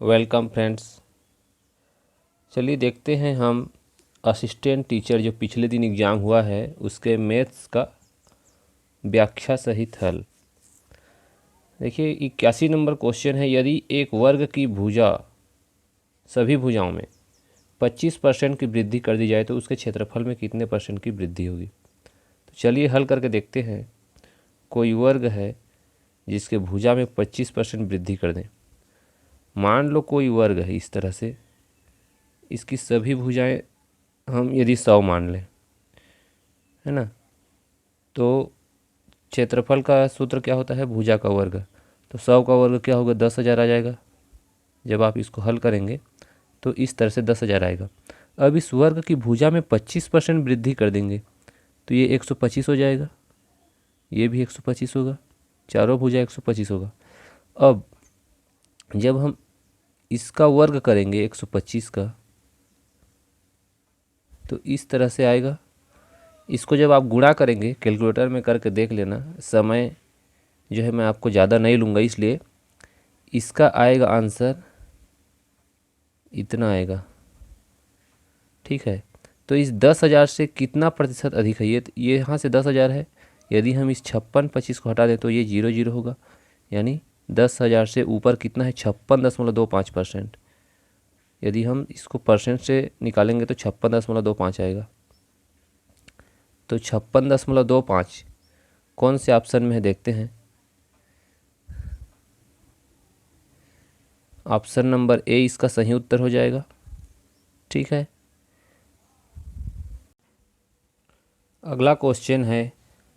Welcome friends. चलिए देखते हैं हम असिस्टेंट टीचर जो पिछले दिन एग्ज़ाम हुआ है उसके मैथ्स का व्याख्या सहित हल। देखिए 81 नंबर क्वेश्चन है, यदि एक वर्ग की भुजा सभी भुजाओं में 25% की वृद्धि कर दी जाए तो उसके क्षेत्रफल में कितने परसेंट की वृद्धि होगी। तो चलिए हल करके देखते हैं। कोई वर्ग है जिसके भुजा में 25% वृद्धि कर दें। मान लो कोई वर्ग है इस तरह से, इसकी सभी भुजाएं हम यदि 100 मान लें, है ना, तो क्षेत्रफल का सूत्र क्या होता है, भुजा का वर्ग। तो 100 का वर्ग क्या होगा, 10,000 आ जाएगा। जब आप इसको हल करेंगे तो इस तरह से 10,000 आएगा। अब इस वर्ग की भुजा में 25% वृद्धि कर देंगे तो ये 125 हो जाएगा, ये भी 125 होगा, चारों भुजा 125 होगा। अब जब हम इसका वर्ग करेंगे 125 का तो इस तरह से आएगा। इसको जब आप गुणा करेंगे, कैलकुलेटर में करके देख लेना, समय जो है मैं आपको ज़्यादा नहीं लूँगा, इसलिए इसका आएगा आंसर इतना आएगा। ठीक है, तो इस 10,000 से कितना प्रतिशत अधिक है, ये यहाँ से 10,000 है। यदि हम इस 56-25 को हटा दें तो ये 0-0 होगा, यानी 10,000 से ऊपर कितना है, 56.25%। यदि हम इसको परसेंट से निकालेंगे तो 56.25 आएगा। तो 56.25 कौन से ऑप्शन में है देखते हैं। ऑप्शन नंबर ए इसका सही उत्तर हो जाएगा। ठीक है, अगला क्वेश्चन है,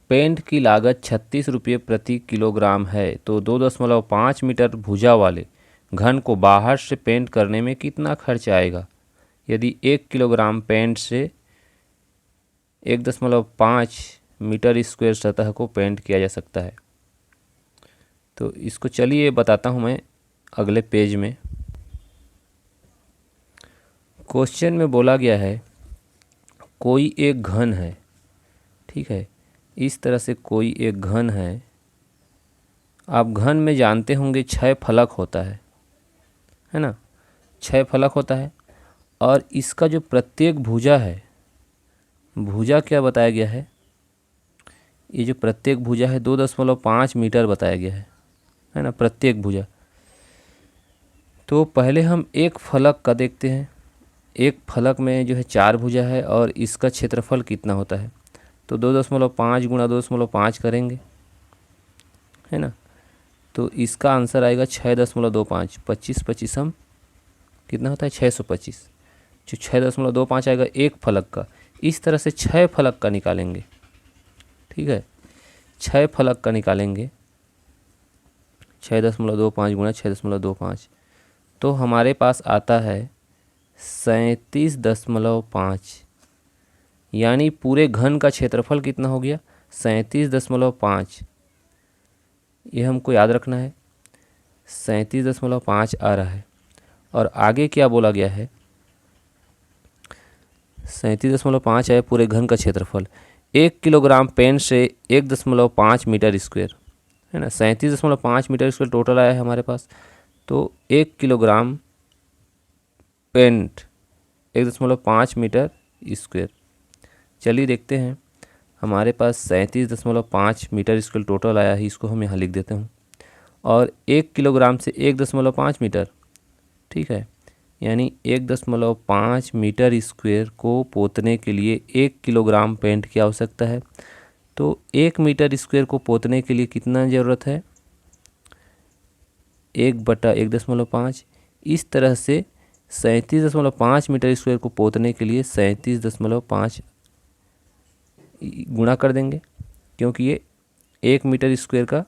पेंट की लागत 36 रुपये प्रति किलोग्राम है तो 2.5 मीटर भुजा वाले घन को बाहर से पेंट करने में कितना खर्च आएगा यदि 1 किलोग्राम पेंट से 1.5 मीटर स्क्वायर सतह को पेंट किया जा सकता है। तो इसको चलिए बताता हूँ मैं अगले पेज में। क्वेश्चन में बोला गया है कोई एक घन है, ठीक है, इस तरह से कोई एक घन है। आप घन में जानते होंगे 6 फलक होता है ना, 6 फलक होता है। और इसका जो प्रत्येक भुजा है, भुजा क्या बताया गया है, ये जो प्रत्येक भुजा है 2.5 मीटर बताया गया है ना, प्रत्येक भुजा। तो पहले हम एक फलक का देखते हैं। एक फलक में जो है 4 भुजा है और इसका क्षेत्रफल कितना होता है, तो 2.5 गुणा 2.5 करेंगे, है ना। तो इसका आंसर आएगा 6.25, 25 हम कितना होता है 625, जो 6.25 आएगा एक फलक का। इस तरह से 6 फलक का निकालेंगे, ठीक है, 6 फलक का निकालेंगे, 6.25 गुणा 6.25, तो हमारे पास आता है 37.5, यानी पूरे घन का क्षेत्रफल कितना हो गया 37.5। ये हमको याद रखना है, 37.5 आ रहा है। और आगे क्या बोला गया है, 37.5 है पूरे घन का क्षेत्रफल। 1 किलोग्राम पेंट से 1.5 मीटर स्क्वायर, है ना, 37.5 मीटर स्क्वायर टोटल आया है हमारे पास। तो 1 किलोग्राम पेंट 1.5 मीटर स्क्वायर। चलिए देखते हैं, हमारे पास 37.5 मीटर स्क्वायर टोटल आया है, इसको हम यहाँ लिख देते हूँ। और 1 किलोग्राम से 1.5 मीटर, ठीक है, यानी 1.5 मीटर स्क्वायर को पोतने के लिए 1 किलोग्राम पेंट की आवश्यकता है। तो 1 मीटर स्क्वायर को पोतने के लिए कितना ज़रूरत है, 1/1.5। इस तरह से 37.5 मीटर स्क्वायर को पोतने के लिए 37.5 गुणा कर देंगे, क्योंकि ये 1 मीटर स्क्वायर का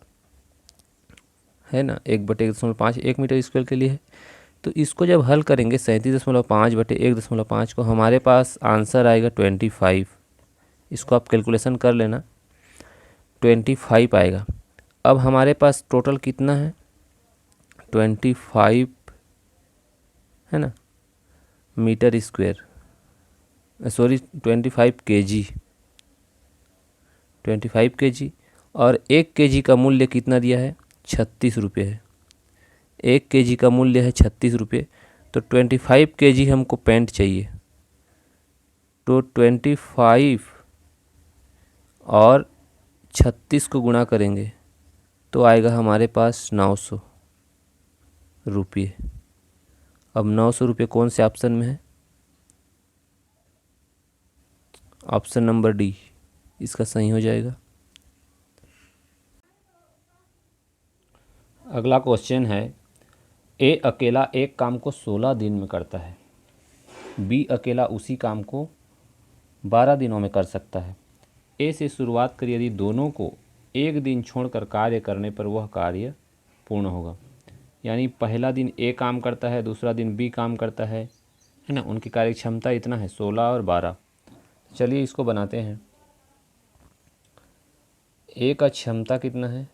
है ना, 1/1.5 1 मीटर स्क्वायर के लिए है। तो इसको जब हल करेंगे 37.5/1.5 को, हमारे पास आंसर आएगा 25। इसको आप कैलकुलेशन कर लेना, 25 आएगा। अब हमारे पास टोटल कितना है 25, है ना, meter square, sorry 25 kg, 25 kg. और 1 केजी का मूल्य कितना दिया है 36 रुपये है, 1 kg का मूल्य है 36 रुपये। तो 25 kg हमको पेंट चाहिए, तो 25 और 36 को गुणा करेंगे तो आएगा हमारे पास 900 रुपये। अब 900 रुपये कौन से ऑप्शन में है? ऑप्शन नंबर डी इसका सही हो जाएगा। अगला क्वेश्चन है, ए अकेला एक काम को 16 दिन में करता है, बी अकेला उसी काम को 12 दिनों में कर सकता है। ए से शुरुआत कर यदि दोनों को एक दिन छोड़कर कार्य करने पर वह कार्य पूर्ण होगा। यानी पहला दिन ए काम करता है, दूसरा दिन बी काम करता है ना। उनकी कार्य क्षमता इतना है 16 और 12। चलिए इसको बनाते हैं। ए का क्षमता कितना है?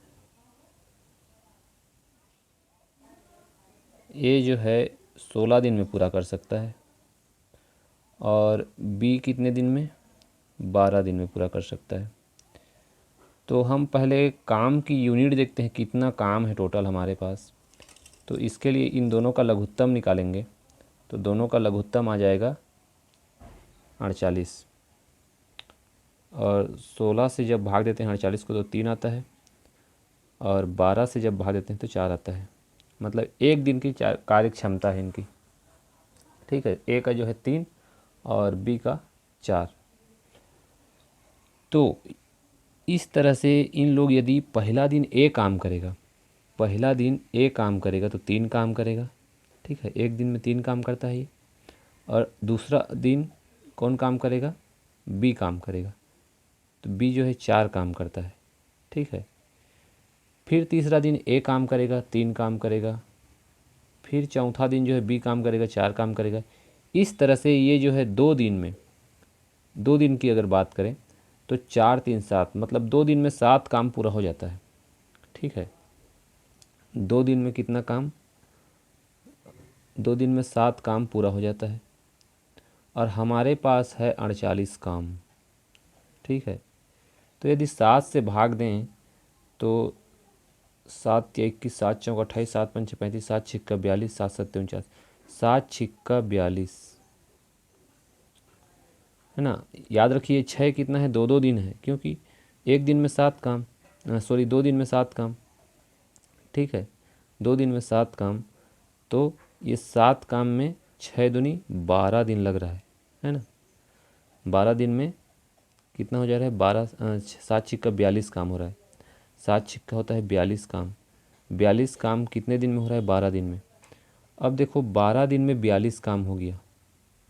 ए जो है 16 दिन में पूरा कर सकता है और बी कितने दिन में? 12 दिन में पूरा कर सकता है। तो हम पहले काम की यूनिट देखते हैं, कितना काम है टोटल हमारे पास। तो इसके लिए इन दोनों का लघुत्तम निकालेंगे, तो दोनों का लघुत्तम आ जाएगा 48 और 16 से जब भाग देते हैं 48 को तो 3 आता है और 12 से जब भाग देते हैं तो 4 आता है। मतलब एक दिन की कार्य क्षमता है इनकी। ठीक है, ए का जो है 3 और बी का 4। तो इस तरह से इन लोग यदि पहला दिन ए काम करेगा, पहला दिन ए काम करेगा तो 3 काम करेगा। ठीक है, एक दिन में 3 काम करता है ये। और दूसरा दिन कौन काम करेगा? बी काम करेगा, तो बी जो है 4 काम करता है। ठीक है, फिर तीसरा दिन ए काम करेगा, 3 काम करेगा। फिर चौथा दिन जो है बी काम करेगा, 4 काम करेगा। इस तरह से ये जो है 2 दिन में, 2 दिन की अगर बात करें तो 4 3 7, मतलब 2 दिन में 7 काम पूरा हो जाता है। ठीक है, 2 दिन में कितना काम? 2 दिन में 7 काम पूरा हो जाता है और हमारे पास है 48 काम। ठीक है, तो यदि 7 से भाग दें तो 7 या 21, 7 चौक 28, 7 पंच 35, 7 छिक्का 42, 7 सत्ते 49, 7 छिक्का 42 है ना। याद रखिए 6 कितना है? 2 2 दिन है, क्योंकि एक दिन में 7 काम, 2 दिन में 7 काम। ठीक है, 2 दिन में 7 काम, तो ये 7 काम में 6 दूनी 12 दिन लग रहा है ना। 12 दिन में कितना हो जा रहा है? 7 छिक्का 42 काम हो रहा है। 7 छिक्का होता है 42 काम। 42 काम कितने दिन में हो रहा है? 12 दिन में। अब देखो 12 दिन में 42 काम हो गया।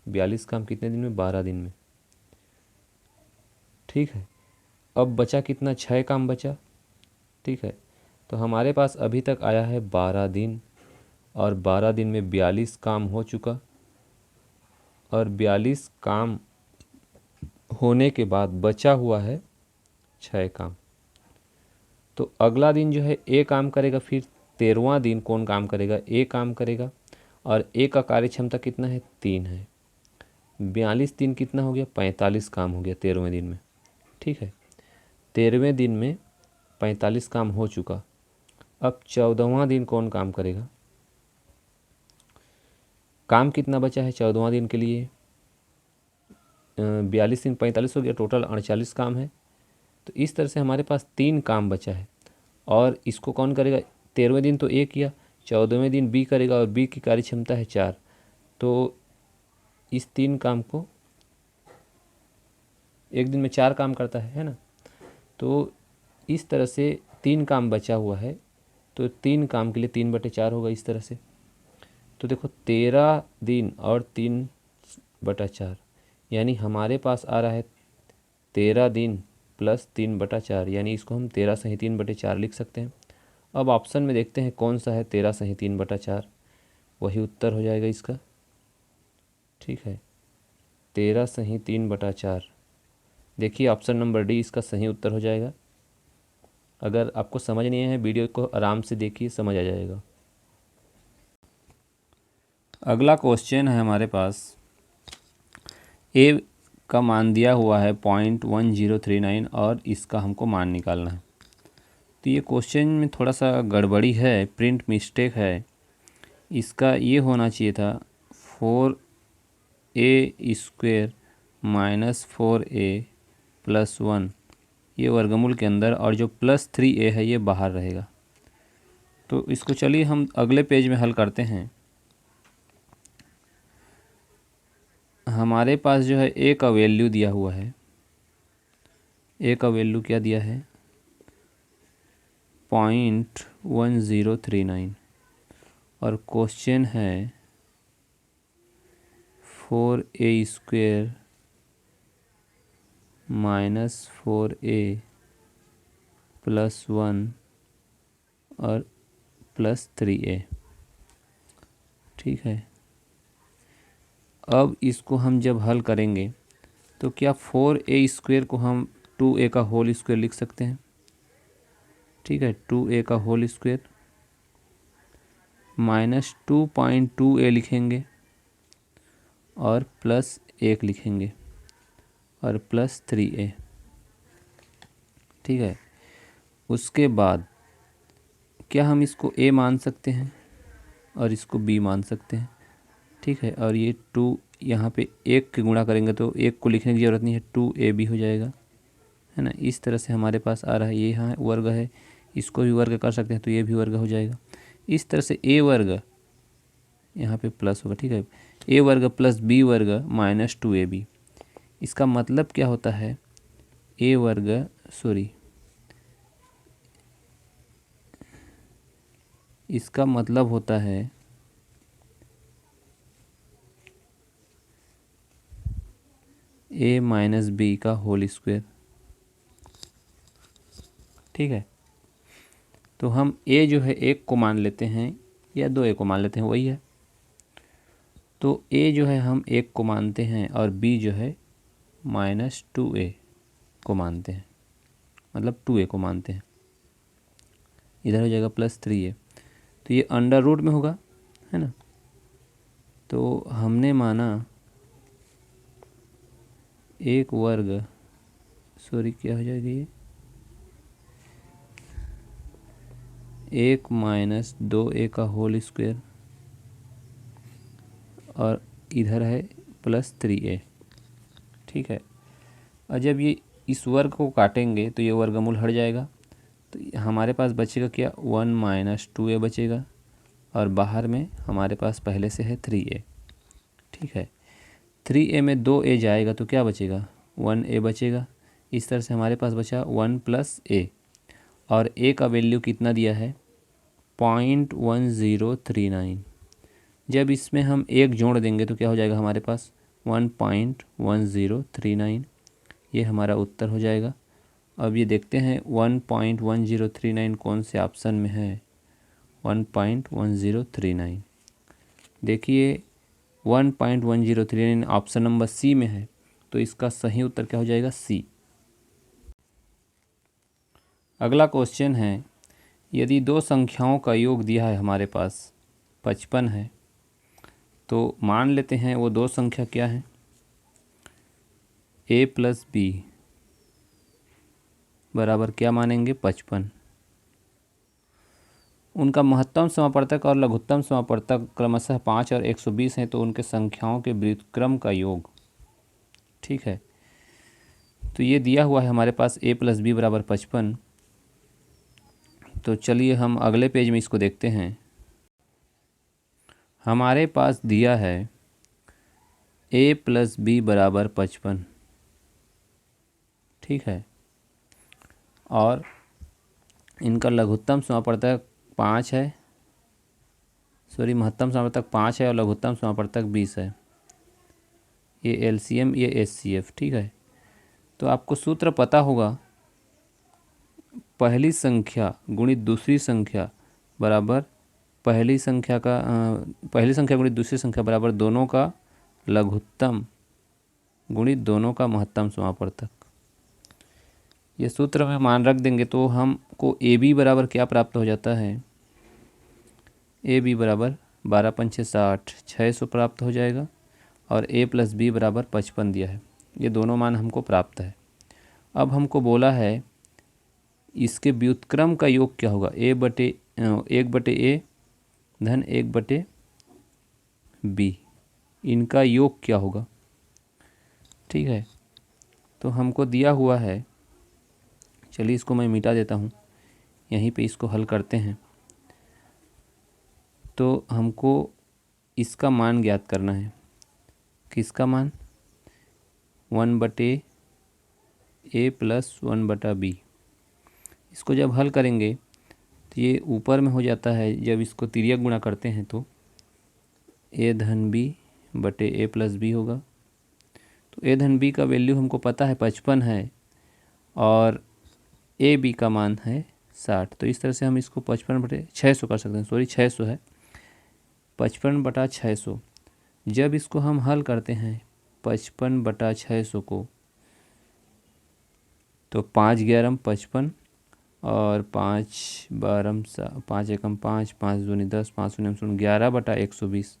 42 काम कितने दिन में? 12 दिन में। ठीक है, अब बचा कितना? 6 काम बचा। ठीक है, तो हमारे पास अभी तक आया है 12 दिन और 12 दिन में 42 काम हो चुका और 42 काम होने के बाद बचा हुआ है 6 काम। तो अगला दिन जो है ए काम करेगा, फिर 13वां दिन कौन काम करेगा? ए काम करेगा और ए का कार्य क्षमता कितना है? 3 है। 42 दिन कितना हो गया? 45 काम हो गया 13वें दिन में। ठीक है, 13वें दिन में 45 काम हो चुका। अब 14वां दिन कौन काम करेगा? काम कितना बचा है 14वां दिन के लिए? 42 दिन 45 हो गया, टोटल 48 काम है। तो इस तरह से हमारे पास 3 काम बचा है और इसको कौन करेगा? 13वें दिन तो ए किया, 14वें दिन बी करेगा और बी की कार्य क्षमता है 4। तो इस 3 काम को एक दिन में 4 काम करता है ना। तो इस तरह से 3 काम बचा हुआ है, तो 3 काम के लिए 3/4 होगा इस तरह से। तो देखो 13 दिन और 3/4, यानी हमारे पास आ रहा है 13 दिन प्लस 3/4, यानी इसको हम 13 सही 3/4 लिख सकते हैं। अब ऑप्शन में देखते हैं कौन सा है 13 सही 3/4, वही उत्तर हो जाएगा इसका। ठीक है, 13 सही 3/4, देखिए ऑप्शन नंबर डी इसका सही उत्तर हो जाएगा। अगर आपको समझ नहीं है वीडियो को आराम से देखिए, समझ आ जाएगा। अगला क्वेश्चन है हमारे पास, ए का मान दिया हुआ है 0.1039 और इसका हमको मान निकालना है। तो ये क्वेश्चन में थोड़ा सा गड़बड़ी है, प्रिंट मिस्टेक है। इसका ये होना चाहिए था 4a² माइनस 4a प्लस 1, ये वर्गमूल के अंदर, और जो प्लस 3a है ये बाहर रहेगा। तो इसको चलिए हम अगले पेज में हल करते हैं। हमारे पास जो है a का वैल्यू दिया हुआ है, a का वैल्यू क्या दिया है 0.1039, और क्वेश्चन है 4a² माइनस 4a प्लस 1 और प्लस 3a। ठीक है, अब इसको हम जब हल करेंगे तो क्या 4a² को हम 2a का होल स्क्वायर लिख सकते हैं। ठीक है, 2a का होल स्क्वायर माइनस 2.2a लिखेंगे और प्लस 1 लिखेंगे और प्लस 3a। ठीक है, उसके बाद क्या हम इसको a मान सकते हैं और इसको b मान सकते हैं। ठीक है, और ये 2 यहाँ पे 1 के गुणा करेंगे तो 1 को लिखने की ज़रूरत नहीं है, 2ab हो जाएगा, है ना। इस तरह से हमारे पास आ रहा है, ये यहाँ वर्ग है, इसको भी वर्ग कर सकते हैं तो ये भी वर्ग हो जाएगा। इस तरह से a वर्ग यहाँ पे प्लस होगा। ठीक है, a वर्ग प्लस b वर्ग माइनस 2ab। इसका मतलब क्या होता है a वर्ग इसका मतलब होता है a माइनस b का होल स्क्वायर। ठीक है, तो हम a जो है 1 को मान लेते हैं या 2a को मान लेते हैं, वही है। तो a जो है हम 1 को मानते हैं और b जो है माइनस 2a को मानते हैं, मतलब 2a को मानते हैं। इधर हो जाएगा प्लस 3a, तो ये अंडर रूट में होगा, है ना। तो हमने माना 1 वर्ग क्या हो जाएगा ये 1 माइनस 2a का होल स्क्वायर और इधर है प्लस 3a। ठीक है, और जब ये इस वर्ग को काटेंगे तो ये वर्गमूल हट जाएगा, तो हमारे पास बचेगा क्या 1 माइनस 2a बचेगा, और बाहर में हमारे पास पहले से है 3a। ठीक है, 3a में 2a जाएगा तो क्या बचेगा 1a बचेगा। इस तरह से हमारे पास बचा 1 प्लस a, और a का वैल्यू कितना दिया है 0.1039। जब इसमें हम 1 जोड़ देंगे तो क्या हो जाएगा हमारे पास 1.1039, ये हमारा उत्तर हो जाएगा। अब ये देखते हैं 1.1039 कौन से ऑप्शन में है। 1.1039 देखिए 1.1039 ऑप्शन नंबर सी में है, तो इसका सही उत्तर क्या हो जाएगा सी। अगला क्वेश्चन है, यदि दो संख्याओं का योग दिया है हमारे पास 55 है, तो मान लेते हैं वो दो संख्या क्या है a प्लस बी बराबर क्या मानेंगे 55। उनका महत्तम समापवर्तक और लघुत्तम समापवर्तक क्रमशः 5 और 120 हैं, तो उनके संख्याओं के व्युत्क्रम का योग। ठीक है, तो ये दिया हुआ है हमारे पास a प्लस बी बराबर 55। तो चलिए हम अगले पेज में इसको देखते हैं। हमारे पास दिया है a प्लस बी बराबर 55। ठीक है, और इनका लघुत्तम समापवर्तक 5 है, महत्तम समापवर्तक 5 है और लघुत्तम समापवर्तक 20 है। ये एलसीएम, ये एचसीएफ। ठीक है, तो आपको सूत्र पता होगा, पहली संख्या गुणित दूसरी संख्या बराबर पहली संख्या गुणित दूसरी संख्या बराबर दोनों का लघुत्तम गुणित दोनों का महत्तम समापवर्तक। ये सूत्र में मान रख देंगे तो हमको ए बी बराबर क्या प्राप्त हो जाता है, ए बी बराबर 12 पंचे 60, 600 प्राप्त हो जाएगा, और a प्लस बी बराबर 55 दिया है। ये दोनों मान हमको प्राप्त है। अब हमको बोला है इसके व्युत्क्रम का योग क्या होगा, 1/a धन 1/, बी, इनका योग क्या होगा। ठीक है, तो हमको दिया हुआ है, चलिए इसको मैं मिटा देता हूँ, यहीं पे इसको हल करते हैं। तो हमको इसका मान ज्ञात करना है, किसका मान, 1/a प्लस 1/b। इसको जब हल करेंगे तो ये ऊपर में हो जाता है, जब इसको तिर्यक गुणा करते हैं तो a धन b बटे a प्लस बी होगा। तो a धन b का वैल्यू हमको पता है 55 है और ए बी का मान है 60। तो इस तरह से हम इसको 55/600 कर सकते हैं, सॉरी 600 है, 55/600। जब इसको हम हल करते हैं 55/600 को, तो 5×11 55 और 5×12 5×1 5, 5×2 10, 5×0 11/120,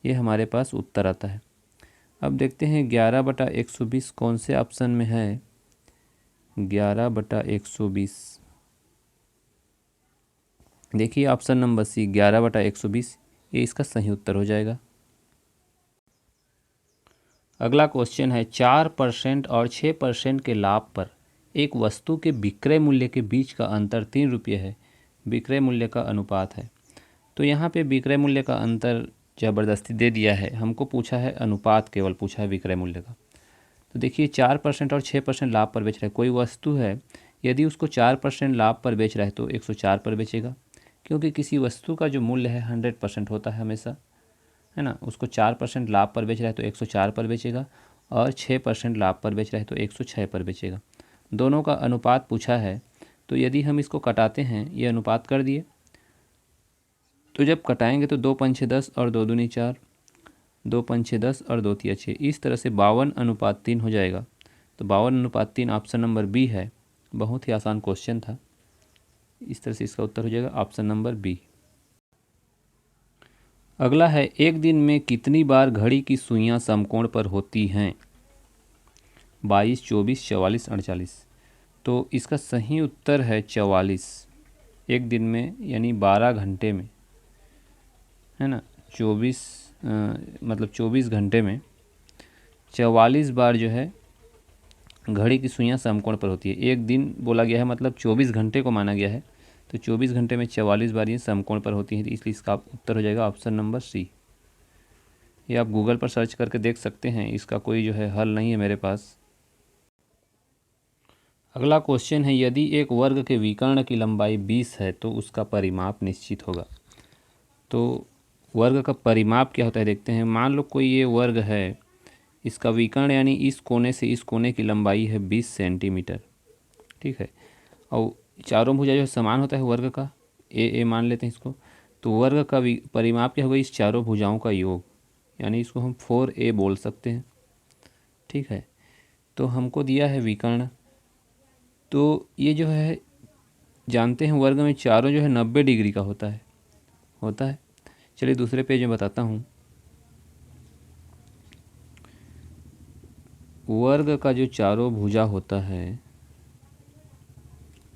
ये हमारे पास उत्तर आता है। अब देखते हैं 11/120 कौन से ऑप्शन में है। 11/120, देखिए ऑप्शन नंबर सी 11/120, ये इसका सही उत्तर हो जाएगा। अगला क्वेश्चन है 4% और 6% के लाभ पर एक वस्तु के विक्रय मूल्य के बीच का अंतर 3 रुपये है, विक्रय मूल्य का अनुपात है। तो यहाँ पे विक्रय मूल्य का अंतर ज़बरदस्ती दे दिया है, हमको पूछा है अनुपात, केवल पूछा है विक्रय मूल्य का। तो देखिए 4% और 6% लाभ पर बेच रहा है, कोई वस्तु है, यदि उसको 4% लाभ पर बेच रहा है तो 104 पर बेचेगा, क्योंकि किसी वस्तु का जो मूल्य है 100% होता है हमेशा, है ना। उसको 4% लाभ पर बेच रहा है तो 104 पर बेचेगा, और 6% लाभ पर बेच रहा है तो 106 पर बेचेगा। दोनों का अनुपात पूछा है, तो यदि हम इसको कटाते हैं, ये अनुपात कर दिए, तो जब कटाएंगे तो 2 पंछे 10 और 2 दूनी 4, 2 पंछे 10 और 2 तिया 6, इस तरह से 52/3 हो जाएगा। तो 52/3 ऑप्शन नंबर बी है। बहुत ही आसान क्वेश्चन था, इस तरह से इसका उत्तर हो जाएगा ऑप्शन नंबर बी। अगला है एक दिन में कितनी बार घड़ी की सुइयां समकोण पर होती हैं। 22, 24, 44, 48। तो इसका सही उत्तर है 44। एक दिन में यानी 12 घंटे में, है ना, 24 घंटे में 44 बार जो है घड़ी की सुइयां समकोण पर होती है। एक दिन बोला गया है, मतलब 24 घंटे को माना गया है, तो 24 घंटे में 44 बार ये समकोण पर होती हैं, तो इसलिए इसका उत्तर हो जाएगा ऑप्शन नंबर सी। ये आप गूगल पर सर्च करके देख सकते हैं, इसका कोई जो है हल नहीं है मेरे पास। अगला क्वेश्चन है यदि एक वर्ग के विकर्ण की लंबाई 20 है तो उसका परिमाप निश्चित होगा। तो वर्ग का परिमाप क्या होता है देखते हैं। मान लो कोई ये वर्ग है, इसका विकर्ण यानी इस कोने से इस कोने की लंबाई है 20 सेंटीमीटर, ठीक है, और चारों भुजा जो है समान होता है वर्ग का, ए मान लेते हैं इसको। तो वर्ग का परिमाप क्या होगा, इस चारों भुजाओं का योग, यानी इसको हम 4a बोल सकते हैं, ठीक है। तो हमको दिया है विकर्ण, तो ये जो है जानते हैं वर्ग में चारों जो है 90 डिग्री का होता है। चलिए दूसरे पेज में बताता हूँ। वर्ग का जो चारों भुजा होता है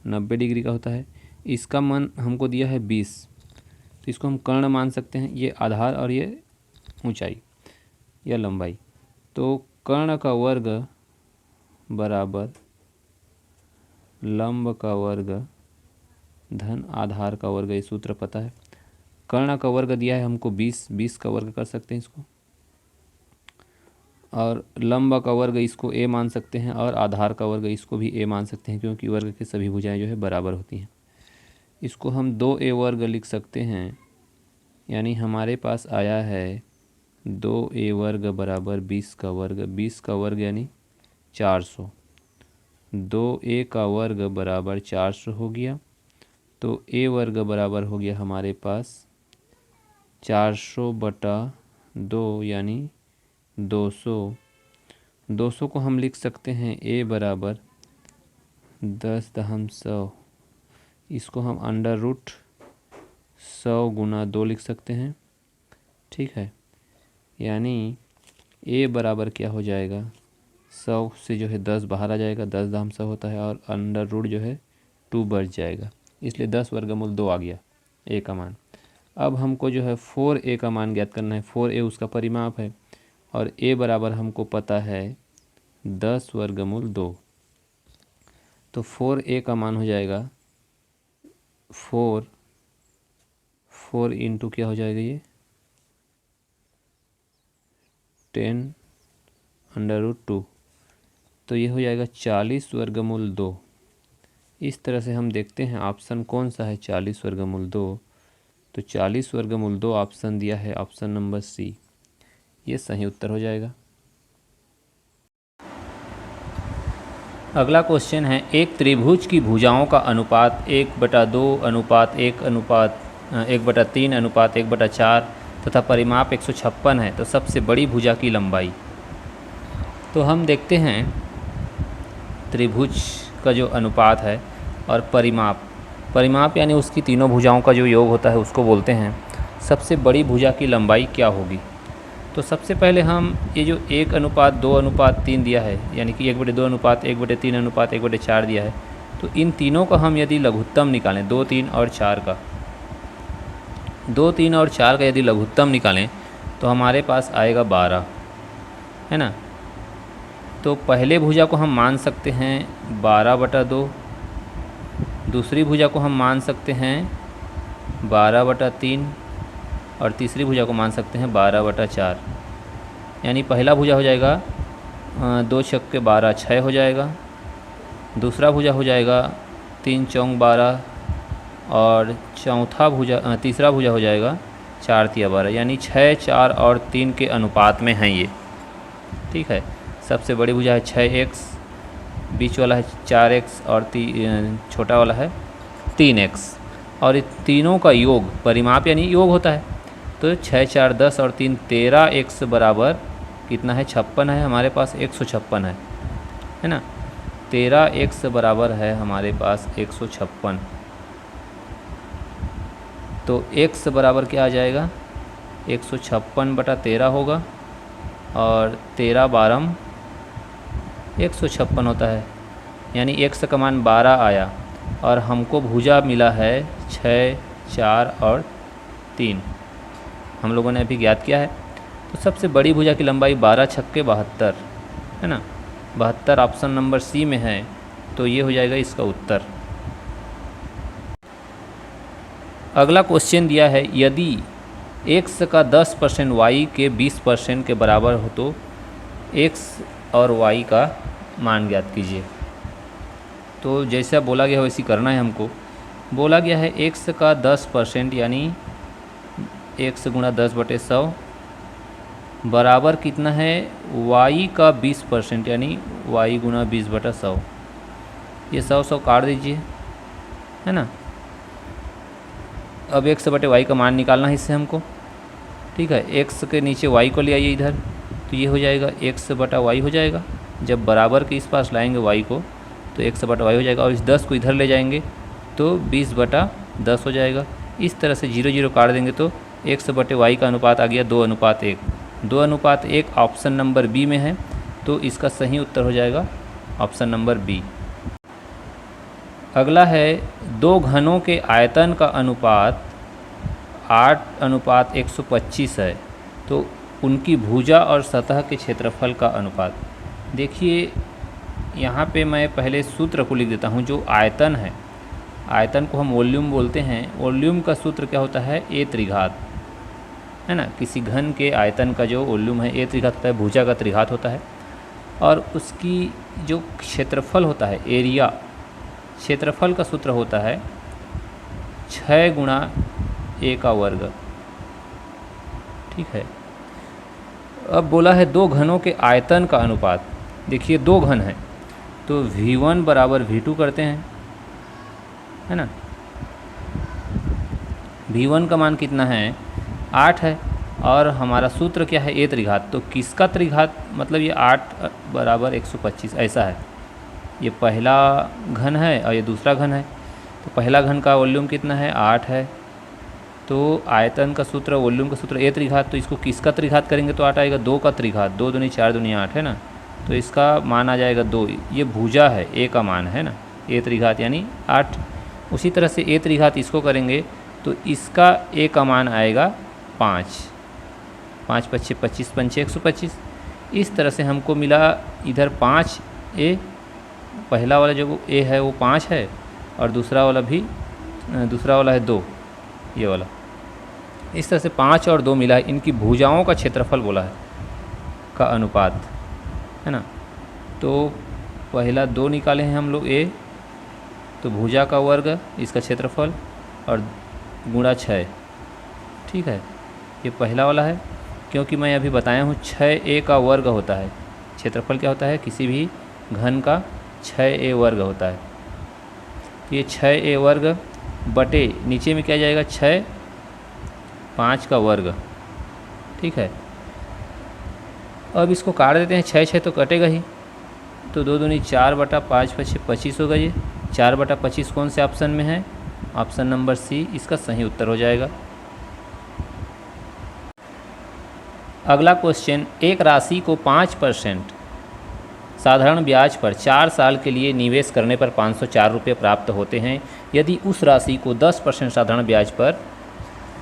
90 डिग्री का होता है, इसका मान हमको दिया है 20, तो इसको हम कर्ण मान सकते हैं, ये आधार और ये ऊंचाई या लंबाई। तो कर्ण का वर्ग बराबर लंब का वर्ग धन आधार का वर्ग, ये सूत्र पता है। कर्ण का वर्ग दिया है हमको 20 का वर्ग कर सकते हैं इसको, और लंब का वर्ग इसको a मान सकते हैं, और आधार का वर्ग इसको भी a मान सकते हैं, क्योंकि वर्ग की सभी भुजाएं जो है बराबर होती हैं। इसको हम 2a वर्ग लिख सकते हैं, यानी हमारे पास आया है 2a वर्ग बराबर 20 का वर्ग, 20 का वर्ग यानी 400, 2a का वर्ग बराबर 400 हो गया। तो a वर्ग बराबर हो गया हमारे पास 400/2 यानी 200। 200 को हम लिख सकते हैं a बराबर 10^100, इसको हम √100 गुना 2 लिख सकते हैं, ठीक है। यानी a बराबर क्या हो जाएगा, 100 से जो है 10 बाहर आ जाएगा, 10^100 होता है, और अंडर रूट जो है 2 बढ़ जाएगा, इसलिए 10 वर्गमूल 2 आ गया a का मान। अब हमको जो है 4a का मान ज्ञात करना है। 4a उसका परिमाप है और a बराबर हमको पता है 10 वर्गमूल 2। तो 4a का मान हो जाएगा 4 इंटू क्या हो जाएगा ये 10√2, तो ये हो जाएगा 40 वर्गमूल 2। इस तरह से हम देखते हैं ऑप्शन कौन सा है 40 वर्गमूल 2। तो 40 वर्गमूल 2 ऑप्शन दिया है ऑप्शन नंबर सी, ये सही उत्तर हो जाएगा। अगला क्वेश्चन है, एक त्रिभुज की भुजाओं का अनुपात 1/2:1/3:1/4 तथा परिमाप 156 है, तो सबसे बड़ी भुजा की लंबाई। तो हम देखते हैं त्रिभुज का जो अनुपात है और परिमाप यानी उसकी तीनों भुजाओं का जो योग होता है उसको बोलते हैं। सबसे बड़ी भुजा की लंबाई क्या होगी? तो सबसे पहले हम ये जो 1:2:3 दिया है, यानी कि 1/2:1/3:1/4 दिया है, तो इन तीनों का हम यदि लघुत्तम निकालें 2, 3 और 4 का, 2, 3 और 4 का यदि लघुत्तम निकालें तो हमारे पास आएगा 12, है ना। तो पहले भुजा को हम मान सकते हैं 12/2, दूसरी भुजा को हम मान सकते हैं 12/3 और तीसरी भुजा को मान सकते हैं 12/4। यानी पहला भुजा हो जाएगा 2 छक्के 12 6 हो जाएगा, दूसरा भुजा हो जाएगा 3 चौक 12 और तीसरा भुजा हो जाएगा 4 तिया 12, यानी 6, 4 और 3 के अनुपात में हैं ये। ठीक है, सबसे बड़ी भुजा है 6x, बीच वाला है 4x और छोटा वाला है 3x, और इन तीनों का योग परिमाप यानी योग होता है। तो 6, 4, 10 और 3 13x बराबर कितना है 56 है, हमारे पास 156 है ना। 13x बराबर है हमारे पास 156। तो x बराबर क्या आ जाएगा 156/13 होगा और 13 12 156 होता है, यानी x का मान 12 आया और हमको भुजा मिला है 6, 4 और 3, हम लोगों ने अभी ज्ञात किया है। तो सबसे बड़ी भुजा की लंबाई 12 छक्के 72 है ना, 72 ऑप्शन नंबर सी में है, तो ये हो जाएगा इसका उत्तर। अगला क्वेश्चन दिया है, यदि x का 10% y के 20% के बराबर हो तो x और y का मान ज्ञात कीजिए। तो जैसा बोला गया है वैसी करना है हमको। बोला गया है x का 10% यानी x गुणा 10/100 बराबर कितना है y का 20% यानी y गुणा 20/100। ये 100 काट दीजिए, है ना। अब x/y का मान निकालना है इससे हमको। ठीक है, x के नीचे y को ले आइए इधर, तो ये हो जाएगा x/y हो जाएगा। जब बराबर के इस पास लाएंगे y को तो x/y हो जाएगा, और इस 10 को इधर ले जाएंगे तो 20/10 हो जाएगा। इस तरह से 0, 0 काट देंगे तो x/y का अनुपात आ गया 2:1। 2:1 ऑप्शन नंबर बी में है, तो इसका सही उत्तर हो जाएगा ऑप्शन नंबर बी। अगला है, दो घनों के आयतन का अनुपात 8:125 है, तो उनकी भुजा और सतह के क्षेत्रफल का अनुपात। देखिए यहाँ पे मैं पहले सूत्र को लिख देता हूँ। जो आयतन है, आयतन को हम वॉल्यूम बोलते हैं। वॉल्यूम का सूत्र क्या होता है a त्रिघात, है ना। किसी घन के आयतन का जो वॉल्यूम है a त्रिघात होता है, भुजा का त्रिघात होता है। और उसकी जो क्षेत्रफल होता है एरिया, क्षेत्रफल का सूत्र होता है 6 गुणा a का वर्ग। ठीक है, अब बोला है दो घनों के आयतन का अनुपात। देखिए दो घन हैं तो V1 बराबर V2 करते हैं, है ना। V1 का मान कितना है 8 है, और हमारा सूत्र क्या है a त्रिघात। तो किसका त्रिघात, मतलब ये 8 बराबर 125 ऐसा है। ये पहला घन है और ये दूसरा घन है। तो पहला घन का वॉल्यूम कितना है 8 है, तो आयतन का सूत्र वॉल्यूम का सूत्र a त्रिघात। तो इसको किसका त्रिघात करेंगे तो 8 आएगा, 2 का त्रिघात, 2 दूनी 4 दूनी 8 है ना। तो इसका मान आ जाएगा 2। ये भुजा है a का मान है ना, a त्रिघात यानी 8। उसी तरह से a त्रिघात इसको करेंगे तो इसका ए का मान आएगा 5। 5 पच्चे 25 पंचे 125। इस तरह से हमको मिला इधर 5 ए, पहला वाला जो ए है वो 5 है और दूसरा वाला है 2, ये वाला। इस तरह से 5 और 2 मिला है, इनकी भुजाओं का क्षेत्रफल बोला है, का अनुपात है ना। तो पहला 2 निकाले हैं हम लोग ए, तो भुजा का वर्ग इसका क्षेत्रफल और गुणा 6, ठीक है। ये पहला वाला है, क्योंकि मैं अभी बताया हूँ 6a का वर्ग होता है। क्षेत्रफल क्या होता है, किसी भी घन का 6a वर्ग होता है। तो ये 6a वर्ग बटे नीचे में क्या जाएगा 6, 5 का वर्ग, ठीक है। अब इसको काट देते हैं, 6 तो कटेगा ही, तो 2 दूनी 4 बटा 5 पचे 25 होगा। ये 4 बटा 25 कौन से ऑप्शन में है, ऑप्शन नंबर सी इसका सही उत्तर हो जाएगा। अगला क्वेश्चन, एक राशि को 5% साधारण ब्याज पर 4 साल के लिए निवेश करने पर 504 रुपये प्राप्त होते हैं। यदि उस राशि को 10% साधारण ब्याज पर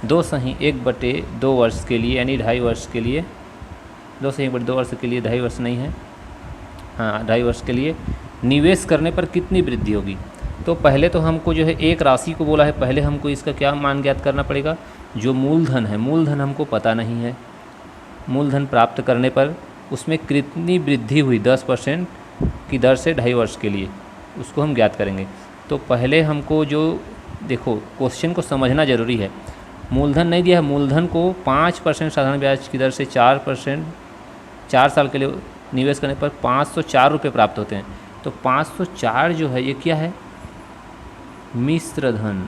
2/1/2 वर्ष के लिए यानी 2.5 वर्ष के लिए, 2/1/2 वर्ष के लिए 2.5 वर्ष नहीं है, हाँ 2.5 वर्ष के लिए निवेश करने पर कितनी वृद्धि होगी। तो पहले तो हमको जो है एक राशि को बोला है, पहले हमको इसका क्या मान ज्ञात करना पड़ेगा, जो मूलधन है, मूलधन हमको पता नहीं है। मूलधन प्राप्त करने पर उसमें कितनी वृद्धि हुई 10% की दर से 2.5 वर्ष के लिए, उसको हम ज्ञात करेंगे। तो पहले हमको जो देखो क्वेश्चन को समझना ज़रूरी है। मूलधन नहीं दिया है, मूलधन को 5% साधारण ब्याज की दर से 4 साल के लिए निवेश करने पर 504 रुपये प्राप्त होते हैं। तो 504 जो है ये क्या है, मिश्र धन,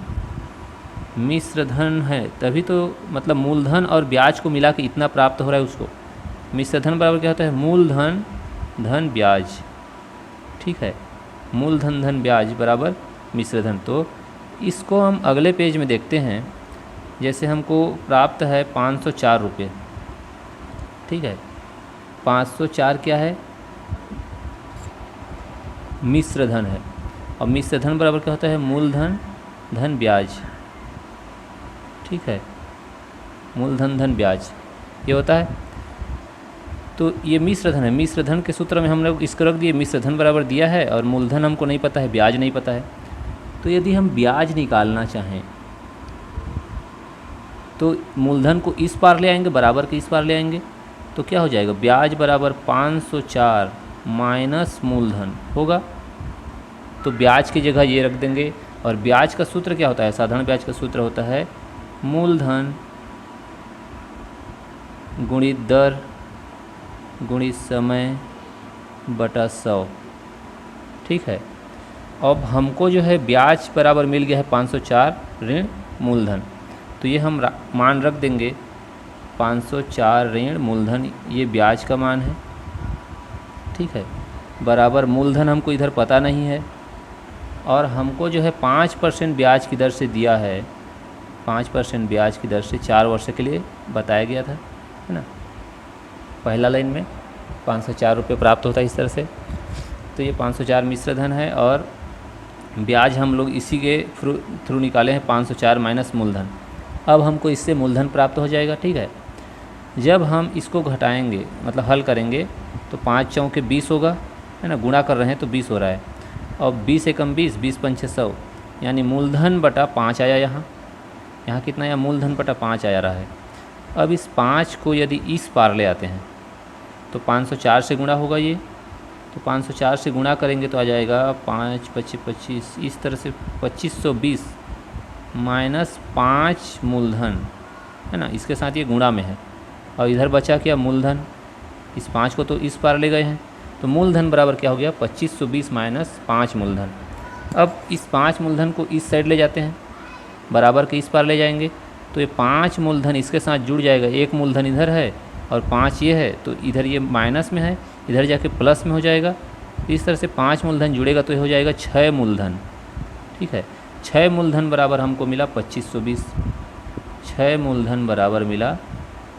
मिश्र धन है, तभी तो मतलब मूलधन और ब्याज को मिला के इतना प्राप्त हो रहा है उसको। मिश्र धन बराबर क्या होता है, मूलधन धन ब्याज, ठीक है। मूलधन धन ब्याज बराबर मिश्र धन। तो इसको हम अगले पेज में देखते हैं। जैसे हमको प्राप्त है 504 रुपये, ठीक है। 504 क्या है, मिश्र धन है, और मिश्र धन बराबर क्या होता है, मूलधन धन ब्याज, ठीक है। मूलधन धन ब्याज ये होता है। तो ये मिश्र धन है, मिश्र धन के सूत्र में हम लोग इसको रख दिए, मिश्र धन बराबर दिया है और मूलधन हमको नहीं पता है, ब्याज नहीं पता है। तो यदि हम ब्याज निकालना चाहें तो मूलधन को इस पार ले आएंगे, बराबर के इस पार ले आएंगे, तो क्या हो जाएगा, ब्याज बराबर 504 माइनस मूलधन होगा। तो ब्याज की जगह ये रख देंगे, और ब्याज का सूत्र क्या होता है, साधारण ब्याज का सूत्र होता है मूलधन गुणित दर गुणित समय बटा 100, ठीक है। अब हमको जो है ब्याज बराबर मिल गया है 504 ऋण मूलधन, तो ये हम मान रख देंगे 504 ऋण मूलधन, ये ब्याज का मान है, ठीक है। बराबर मूलधन हमको इधर पता नहीं है, और हमको जो है 5% ब्याज की दर से दिया है, 5% ब्याज की दर से 4 वर्ष के लिए बताया गया था, है ना। पहला लाइन में 504 रुपये प्राप्त होता है इस तरह से। तो ये 504 मिश्र धन है, और ब्याज हम लोग इसी के थ्रू निकाले हैं 504 माइनस मूलधन। अब हमको इससे मूलधन प्राप्त हो जाएगा, ठीक है। जब हम इसको घटाएंगे मतलब हल करेंगे तो 5 चौके 20 होगा, है ना, गुणा कर रहे हैं तो 20 हो रहा है, और 20 एकम 20, 20 पंचे 100, यानी मूलधन बटा 5 आया। यहाँ कितना आया, मूलधन बटा 5 आया रहा है। अब इस 5 को यदि इस पार ले आते हैं तो 504 से गुणा होगा ये, तो 504 से गुणा करेंगे तो आ जाएगा 5 पच्चीस 25, इस तरह से 2520 माइनस 5 मूलधन, है ना, इसके साथ ये गुणा में है, और इधर बचा क्या, मूलधन। इस 5 को तो इस पार ले गए हैं, तो मूलधन बराबर क्या हो गया, 2520 माइनस 5 मूलधन। अब इस 5 मूलधन को इस साइड ले जाते हैं, बराबर के इस पार ले जाएंगे, तो ये 5 मूलधन इसके साथ जुड़ जाएगा, एक मूलधन इधर है और 5 ये है, तो इधर ये माइनस में है, इधर जाके प्लस में हो जाएगा। इस तरह से 5 मूलधन जुड़ेगा तो ये हो जाएगा 6 मूलधन, ठीक है। 6 मूलधन बराबर हमको मिला 2520, 6 मूलधन बराबर मिला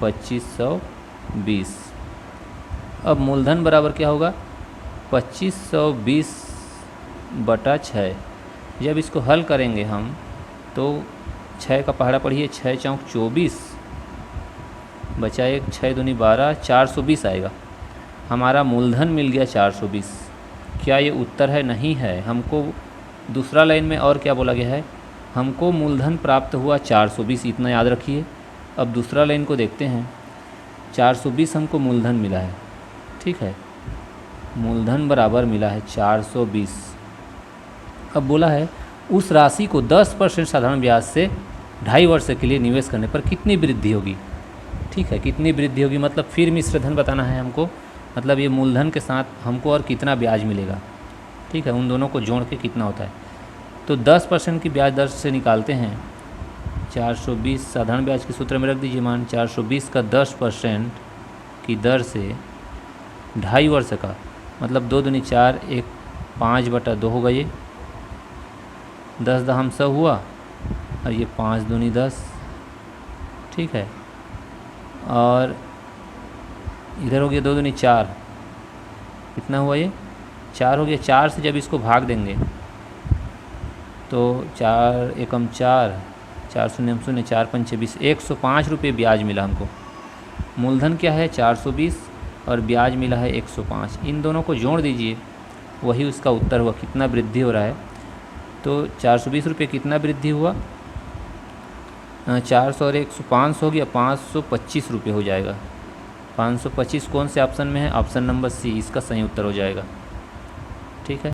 2520। अब मूलधन बराबर क्या होगा, 2520 बटा 6। जब इसको हल करेंगे हम तो 6 का पहाड़ा पढ़िए, 6 चौक 24, बचा एक, 6 दूनी 12, 420 आएगा। हमारा मूलधन मिल गया 420। क्या ये उत्तर है? नहीं है। हमको दूसरा लाइन में और क्या बोला गया है, हमको मूलधन प्राप्त हुआ 420, इतना याद रखिए। अब दूसरा लाइन को देखते हैं। 420 हमको मूलधन मिला है, ठीक है, मूलधन बराबर मिला है 420। अब बोला है उस राशि को 10% साधारण ब्याज से 2.5 वर्ष के लिए निवेश करने पर कितनी वृद्धि होगी। ठीक है, कितनी वृद्धि होगी मतलब फिर मिश्र धन बताना है हमको, मतलब ये मूलधन के साथ हमको और कितना ब्याज मिलेगा। ठीक है, उन दोनों को जोड़ के कितना होता है। तो 10% की ब्याज दर से निकालते हैं। 420 साधारण ब्याज के सूत्र में रख दीजिए मान। 420 का 10% की दर से 2.5 वर्ष का, मतलब 2 दूनी 4, एक 5/2 होगा। ये 10 दहम 100 हुआ और ये 5 दूनी 10, ठीक है। और इधर हो गया 2 दूनी 4, कितना हुआ ये 4 हो गया। 4 से जब इसको भाग देंगे तो 4 एकम 4, 4 शून्य 0, 4 पंचे 20, 105 रुपये ब्याज मिला हमको। मूलधन क्या है 420 और ब्याज मिला है 105। इन दोनों को जोड़ दीजिए, वही उसका उत्तर हुआ। कितना वृद्धि हो रहा है तो 420 रुपये कितना वृद्धि हुआ, 400 और 100 500 हो गया, 525 रुपये हो जाएगा। 525 कौन से ऑप्शन में है, ऑप्शन नंबर सी, इसका सही उत्तर हो जाएगा। ठीक है,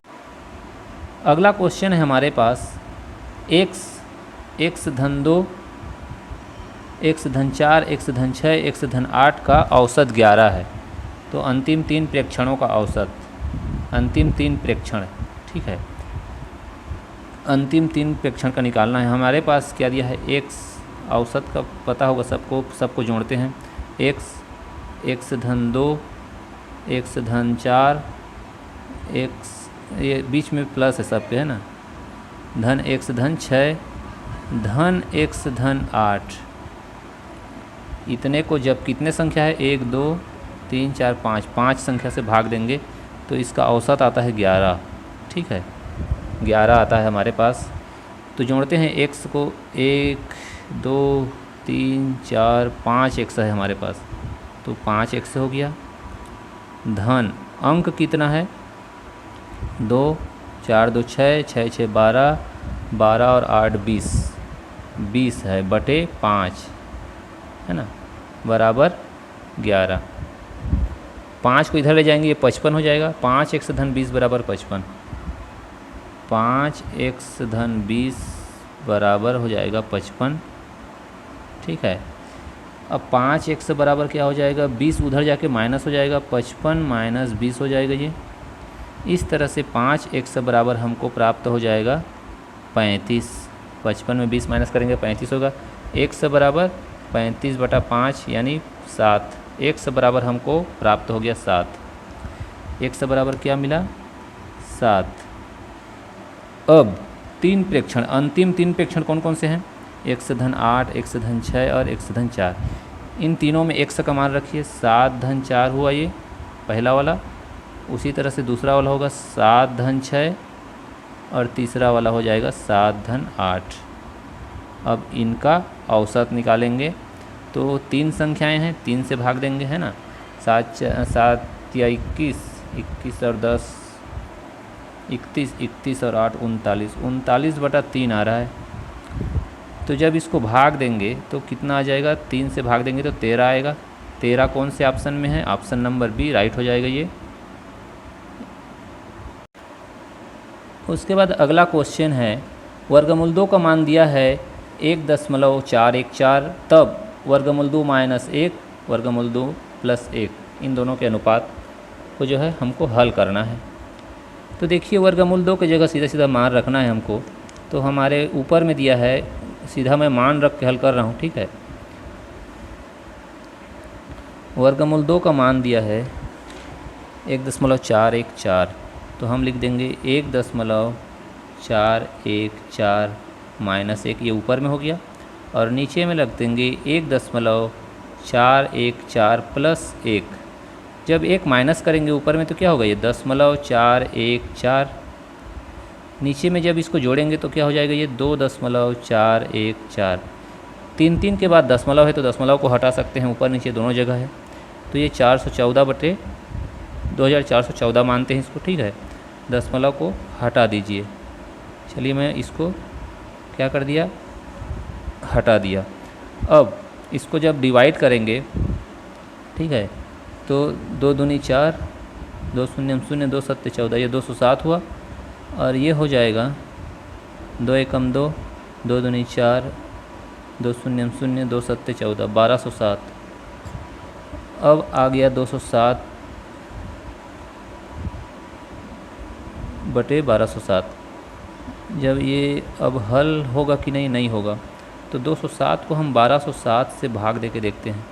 अगला क्वेश्चन है हमारे पास। x धन 2, x धन 4, x धन 6, x धन 8 का औसत 11 है। तो अंतिम 3 प्रेक्षणों का औसत, अंतिम 3 प्रेक्षण, ठीक है, अंतिम 3 प्रेक्षण का निकालना है। हमारे पास क्या दिया है, x औसत का पता होगा सबको जोड़ते हैं। x धन 2, x धन 4, x ये बीच में प्लस है सबके, है ना, धन x धन 6, धन x धन 8। इतने को जब कितने संख्या है 1 2 3 4 5, 5 संख्या से भाग देंगे तो इसका औसत आता है 11। ठीक है, 11 आता है हमारे पास। तो जोड़ते हैं x को, 1 2 3 4 5 x है हमारे पास, तो 5 x हो गया। धन अंक कितना है 2, 4 2 6, 6 6 12, 12 और 8 20, 20 है बटे 5, है ना, बराबर 11। 5 को इधर ले जाएंगे, ये 55 हो जाएगा। 5x धन 20 बराबर 55, 5x धन 20 बराबर हो जाएगा 55। ठीक है, अब 5x बराबर क्या हो जाएगा, 20 उधर जाके माइनस हो जाएगा, 55 माइनस 20 हो जाएगा। ये इस तरह से 5x बराबर हमको प्राप्त हो जाएगा 35। 55 में 20 माइनस करेंगे 35 होगा। x बराबर 35/5 यानी 7। x बराबर हमको प्राप्त हो गया 7। x बराबर क्या मिला, 7। अब 3 प्रेक्षण, अंतिम 3 प्रेक्षण कौन कौन से हैं, x धन 8, x धन 6 और x धन 4। इन तीनों में x का मान रखिए, 7 धन 4 हुआ ये पहला वाला। उसी तरह से दूसरा वाला होगा 7 धन 6 और तीसरा वाला हो जाएगा 7 धन 8। अब इनका औसत निकालेंगे तो 3 संख्याएं हैं, 3 से भाग देंगे, है ना। 7 या 21, 21 और 10 31, 31 और 8 39, 39/3 आ रहा है। तो जब इसको भाग देंगे तो कितना आ जाएगा, 3 से भाग देंगे तो 13 आएगा। 13 कौन से ऑप्शन में है, ऑप्शन नंबर बी राइट हो जाएगा ये। उसके बाद अगला क्वेश्चन है, वर्गमूल 2 का मान दिया है 1.414, तब वर्गमूल 2 माइनस 1, वर्गमूल 2 प्लस 1, इन दोनों के अनुपात को जो है हमको हल करना है। तो देखिए वर्गमूल 2 की जगह सीधा सीधा मान रखना है हमको। तो हमारे ऊपर में दिया है, सीधा मैं मान रख के हल कर रहा हूँ। ठीक है, वर्गमूल 2 का मान दिया है 1.414, तो हम लिख देंगे 1.414 माइनस 1, ये ऊपर में हो गया, और नीचे में रख देंगे 1.414 प्लस 1। जब 1 माइनस करेंगे ऊपर में तो क्या होगा, ये 0.414, नीचे में जब इसको जोड़ेंगे तो क्या हो जाएगा, ये 2.414। 3 के बाद दशमलव है तो दशमलव को हटा सकते हैं, ऊपर नीचे दोनों जगह है, तो ये 414/2414 मानते हैं इसको, ठीक है। दशमलव को हटा दीजिए। चलिए मैं इसको क्या कर दिया, हटा दिया। अब इसको जब डिवाइड करेंगे, ठीक है, तो 2 दूनी 4, 2 शून्य 0, 2 सत्ते 14, ये 207 हुआ। और ये हो जाएगा 2 एकम 2, 2 दूनी 4, 2 शून्य 0, 2 सत्ते 14, 1207। अब आ गया 207/1207। जब ये अब हल होगा कि नहीं, नहीं होगा, तो 207 को हम 1207 से भाग दे के देखते हैं।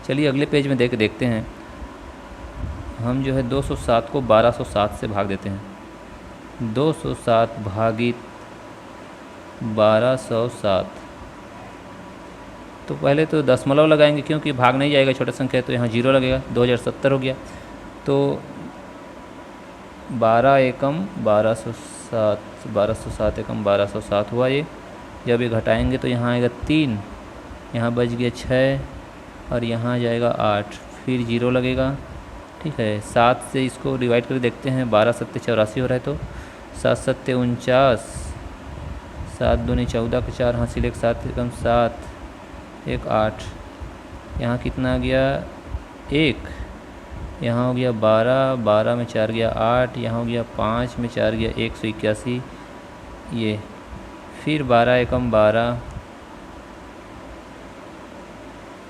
चलिए अगले पेज में दे के देखते हैं। हम जो है 207 को 1207 से भाग देते हैं। 207 भागित 1207, तो पहले तो दशमलव लगाएंगे क्योंकि भाग नहीं जाएगा, छोटा संख्या है तो यहाँ 0 लगेगा। 2070 हो गया, तो 12 एकम 1207, 1207 एकम 1207 हुआ ये। जब ये घटाएंगे तो यहाँ आएगा 3, यहाँ बच गया 6 और यहाँ आ जाएगा 8, फिर 0 लगेगा, ठीक है। 7 से इसको डिवाइड करके देखते हैं, 12 सत्ते 84 हो रहा है, तो 7 सत्ते 49, 7 दूनी 14 के 4 हासिल 1, 7 एकम 7, 1 8, यहाँ कितना आ गया 1, यहाँ हो गया 12, 12 में 4 गया 8, यहाँ हो गया 5 में 4 गया 181, ये फिर 12 एकम 12,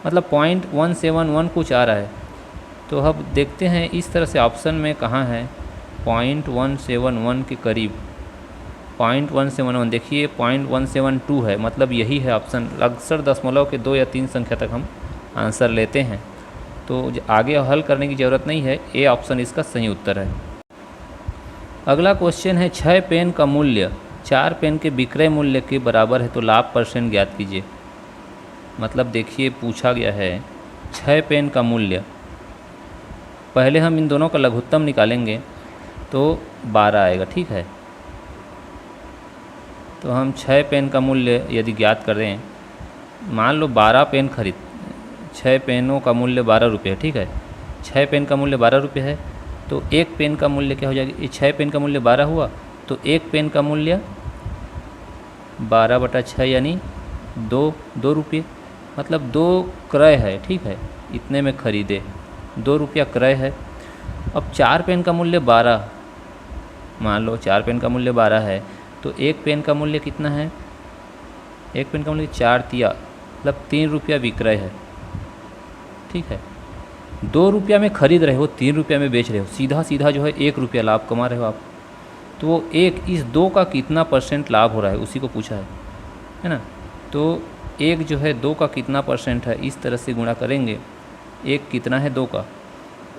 मतलब 0.171 कुछ आ रहा है। तो अब देखते हैं इस तरह से ऑप्शन में कहाँ है 0.171 के करीब। 0.171 देखिए 0.172 है, मतलब यही है ऑप्शन। अक्सर दशमलव के 2 या 3 संख्या तक हम आंसर लेते हैं, तो आगे हल करने की ज़रूरत नहीं है, ए ऑप्शन इसका सही उत्तर है। अगला क्वेश्चन है 6 पेन का मूल्य 4 पेन के विक्रय मूल्य के बराबर है तो लाभ % ज्ञात कीजिए। मतलब देखिए पूछा गया है 6 पेन का मूल्य, पहले हम इन दोनों का लघुत्तम निकालेंगे तो 12 आएगा, ठीक है। तो हम 6 पेन का मूल्य यदि ज्ञात करें, मान लो 12 पेन खरीद, 6 पेनों का मूल्य 12 रुपये है, ठीक है। 6 पेन का मूल्य 12 रुपये है, तो एक पेन का मूल्य क्या हो जाएगा, ये 6 पेन का मूल्य 12 हुआ, तो एक पेन का मूल्य 12/6 यानी 2 रुपये, मतलब 2 क्रय है, ठीक है। इतने में खरीदे, 2 रुपया क्रय है। अब 4 पेन का मूल्य 12, मान लो 4 पेन का मूल्य 12 है, तो एक पेन का मूल्य कितना है, एक पेन का मूल्य 4 तिया, मतलब 3 रुपया विक्रय है, ठीक है। 2 रुपया में खरीद रहे हो, 3 रुपया में बेच रहे हो, सीधा सीधा जो है 1 रुपया लाभ कमा रहे हो आप। तो वो इस 2 का कितना % लाभ हो रहा है उसी को पूछा है ना। तो एक जो है 2 का कितना % है, इस तरह से गुणा करेंगे। एक कितना है 2 का,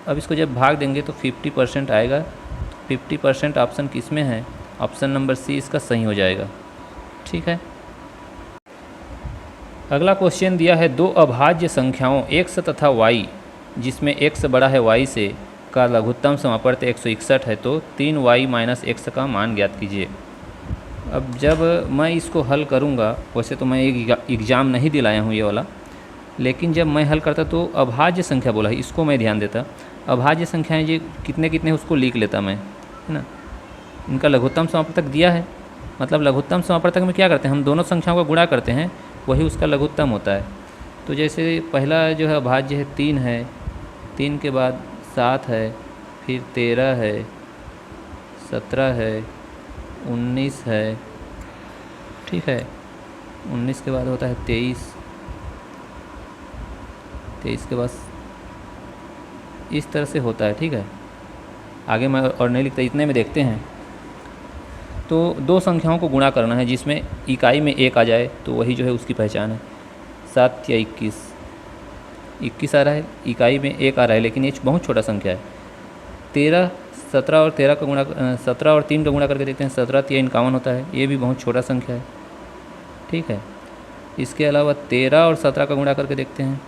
अब इसको जब भाग देंगे तो 50% आएगा। 50% ऑप्शन किस में है, ऑप्शन नंबर सी इसका सही हो जाएगा, ठीक है। अगला क्वेश्चन दिया है 2 अभाज्य संख्याओं x तथा y, जिसमें x बड़ा है y से, का लघुत्तम समापवर्त 161 है, तो 3y - x का मान ज्ञात कीजिए। अब जब मैं इसको हल करूँगा, वैसे तो मैं एक एग्ज़ाम नहीं दिलाया हूँ ये वाला, लेकिन जब मैं हल करता तो अभाज्य संख्या बोला है, इसको मैं ध्यान देता। अभाज्य संख्याएं जो कितने कितने उसको लिख लेता मैं, है ना। इनका लघुत्तम समापवर्तक दिया है, मतलब लघुत्तम समापवर्तक में क्या करते हैं, हम दोनों संख्याओं का गुणा करते हैं, वही उसका लघुत्तम होता है। तो जैसे पहला जो है अभाज्य है 3 है, 3 के बाद 7 है, फिर 13 है, 17 है, 19 है, ठीक है। 19 के बाद होता है 23, 23 के बाद इस तरह से होता है, ठीक है। आगे मैं और नहीं लिखता, इतने में देखते हैं। तो 2 संख्याओं को गुणा करना है जिसमें इकाई में 1 आ जाए, तो वही जो है उसकी पहचान है। 7 या 21, 21 आ रहा है, इकाई में 1 आ रहा है, लेकिन ये बहुत छोटा संख्या है। 13, 17 और 13 का गुणा, 17 और 3 का गुणा करके देखते हैं, 17 × 3 = 51 होता है, ये भी बहुत छोटा संख्या है, ठीक है। इसके अलावा 13 और 17 का गुणा करके देखते हैं,